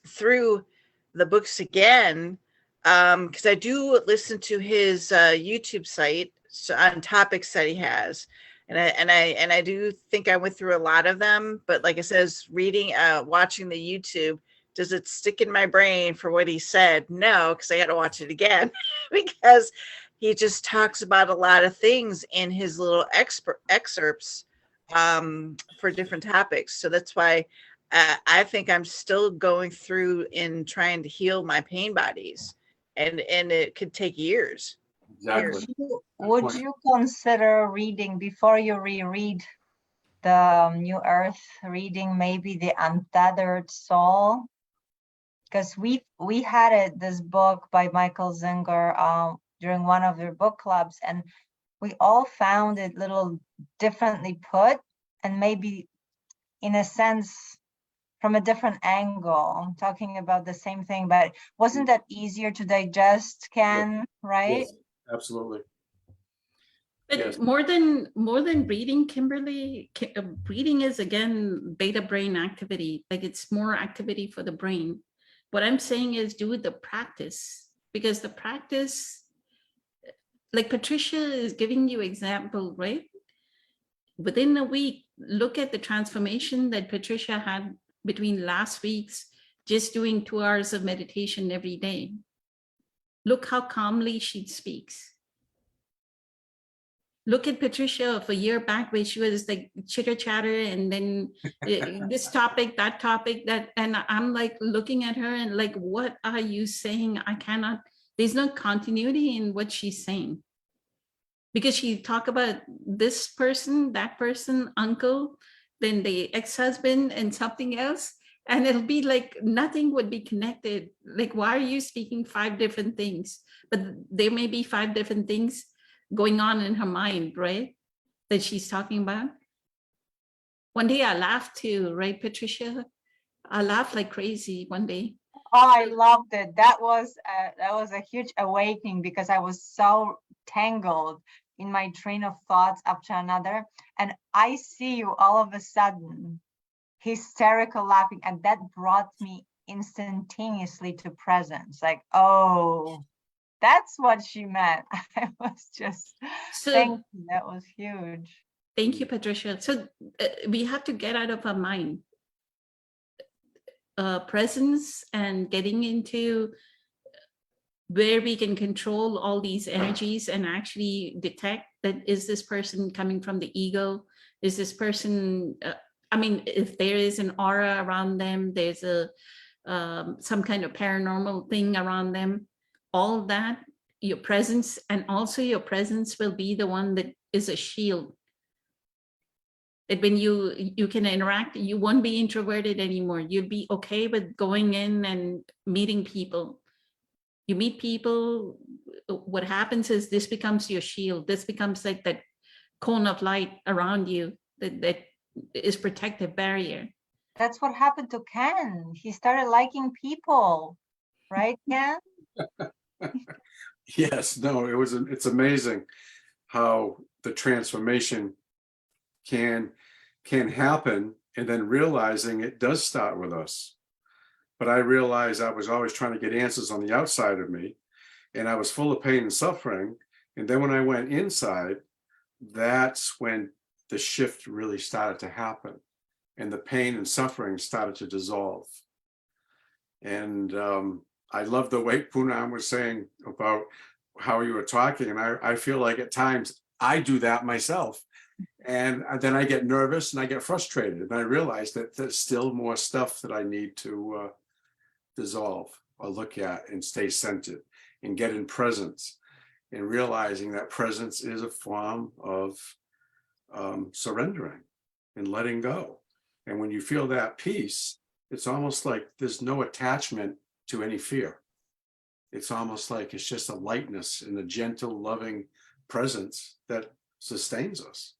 through the books again, because I do listen to his YouTube site on topics that he has, and I do think I went through a lot of them. But like I says, watching the YouTube, does it stick in my brain for what he said? No, because I got to watch it again because he just talks about a lot of things in his little excerpts for different topics. So that's why I think I'm still going through in trying to heal my pain bodies, and it could take years. Exactly. Would point. you consider reading before you reread the New Earth, reading maybe the Untethered Soul? Because we had this book by Michael Zinger during one of their book clubs, and we all found it little differently put, and maybe in a sense from a different angle, talking about the same thing, but wasn't that easier to digest, Ken, right? Yes, absolutely. But Yes. more than reading, Kimberly, reading is again beta brain activity. Like it's more activity for the brain. What I'm saying is do the practice, because the practice, like Patricia is giving you example, right? Within a week, look at the transformation that Patricia had between last week's just doing 2 hours of meditation every day. Look how calmly she speaks. Look at Patricia of a year back where she was like chitter chatter and then this topic, that, and I'm like looking at her and like, what are you saying? I cannot, there's no continuity in what she's saying. Because she talk about this person, that person, uncle, then the ex-husband and something else. And it'll be like nothing would be connected. Like, why are you speaking 5 different things? But there may be 5 different things going on in her mind, right? That she's talking about. One day I laughed too, right, Patricia? I laughed like crazy one day. Oh, I loved it. That was a huge awakening because I was so tangled in my train of thoughts after another. And I see you all of a sudden hysterical laughing, and that brought me instantaneously to presence. Like, oh, that's what she meant. I was just thank you. That was huge. Thank you, Patricia. So we have to get out of our mind. Presence and getting into where we can control all these energies and actually detect that, is this person coming from the ego? Is this person, I mean, if there is an aura around them, there's a some kind of paranormal thing around them, all that, your presence, and also your presence will be the one that is a shield. That when you can interact, you won't be introverted anymore. You'll be okay with going in and meeting people. You meet people, what happens is this becomes your shield. This becomes like that cone of light around you that is protective barrier. That's what happened to Ken. He started liking people, right, Ken? Yes, no, it's amazing how the transformation can happen, and then realizing it does start with us. But I realized I was always trying to get answers on the outside of me, and I was full of pain and suffering. And then when I went inside, that's when the shift really started to happen, and the pain and suffering started to dissolve. And I love the way Poonam was saying about how you were talking, and I feel like at times I do that myself. And then I get nervous and I get frustrated, and I realize that there's still more stuff that I need to dissolve or look at and stay centered and get in presence, and realizing that presence is a form of surrendering and letting go. And when you feel that peace, it's almost like there's no attachment to any fear. It's almost like it's just a lightness and a gentle, loving presence that sustains us.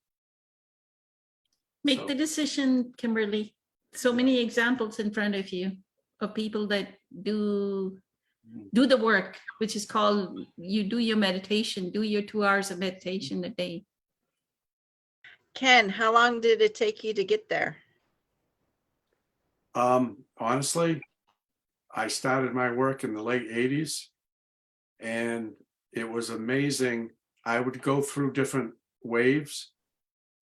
Make the decision, Kimberly. So many examples in front of you of people that do the work, which is called, you do your meditation, do your 2 hours of meditation a day. Ken, how long did it take you to get there? Honestly, I started my work in the late 80s, and it was amazing. I would go through different waves,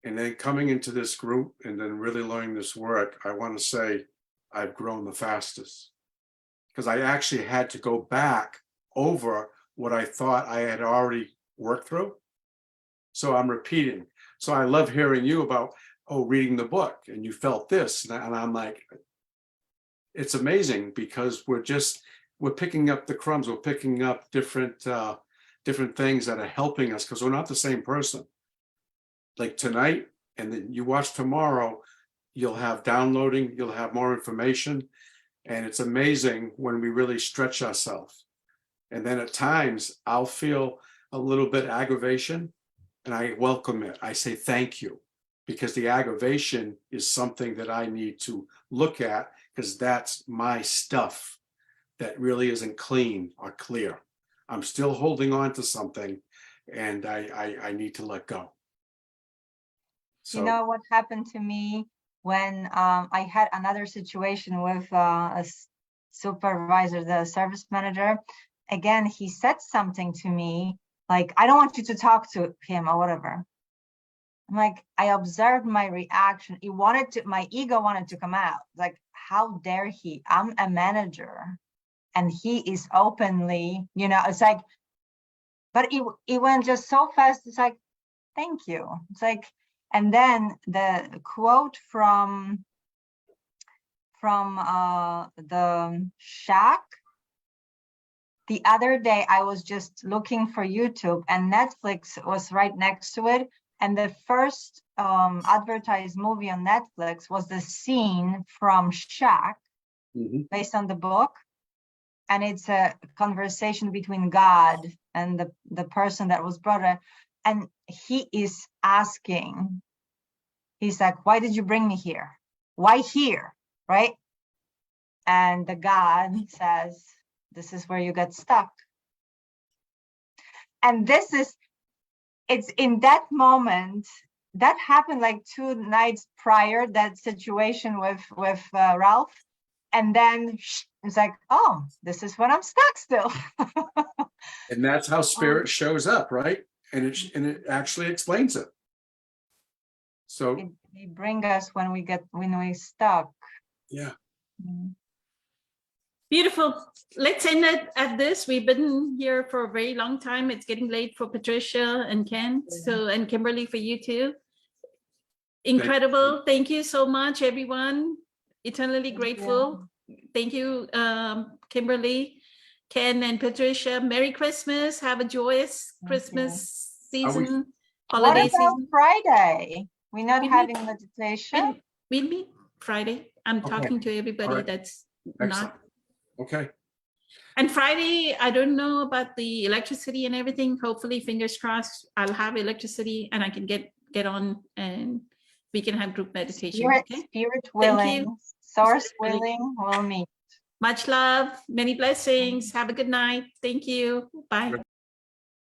and then coming into this group and then really learning this work, I want to say I've grown the fastest, because I actually had to go back over what I thought I had already worked through. So I'm repeating. So I love hearing you about, oh, reading the book and you felt this. And I'm like, it's amazing, because we're picking up the crumbs. We're picking up different things that are helping us, because we're not the same person. Like tonight, and then you watch tomorrow, you'll have downloading, you'll have more information. And it's amazing when we really stretch ourselves. And then at times I'll feel a little bit aggravation, and I welcome it. I say thank you, because the aggravation is something that I need to look at, because that's my stuff that really isn't clean or clear. I'm still holding on to something, and I need to let go. You know what happened to me when I had another situation with supervisor, the service manager. Again, he said something to me like, I don't want you to talk to him or whatever. I'm like, I observed my reaction. My ego wanted to come out. Like, how dare he? I'm a manager. And he is openly, it's like, but it went just so fast. It's like, thank you. It's like, and then the quote from the Shack. The other day, I was just looking for YouTube, and Netflix was right next to it. And the first advertised movie on Netflix was the scene from Shack, based on the book. And it's a conversation between God and the person that was brought in. And he is asking, he's like, why did you bring me here? Why here, right? And the God says, this is where you get stuck. And it's in that moment, that happened like 2 nights prior, that situation with Ralph. And then it's like, oh, this is when I'm stuck still. And that's how spirit shows up, right? And it actually explains it. So they bring us when we're stuck. Yeah. Beautiful. Let's end it at this. We've been here for a very long time. It's getting late for Patricia and Ken, and Kimberly, for you too. Incredible. Thank you so much, everyone. Eternally grateful. Thank you, Kimberly, Ken, and Patricia. Merry Christmas. Have a joyous Christmas season, holiday season. Friday? We're not having meditation. We'll meet Friday. I'm talking to everybody right. that's Excellent. not. Okay. And Friday, I don't know about the electricity and everything. Hopefully, fingers crossed, I'll have electricity and I can get on and we can have group meditation. Spirit willing, source willing, we'll meet. Much love, many blessings. Have a good night. Thank you. Bye.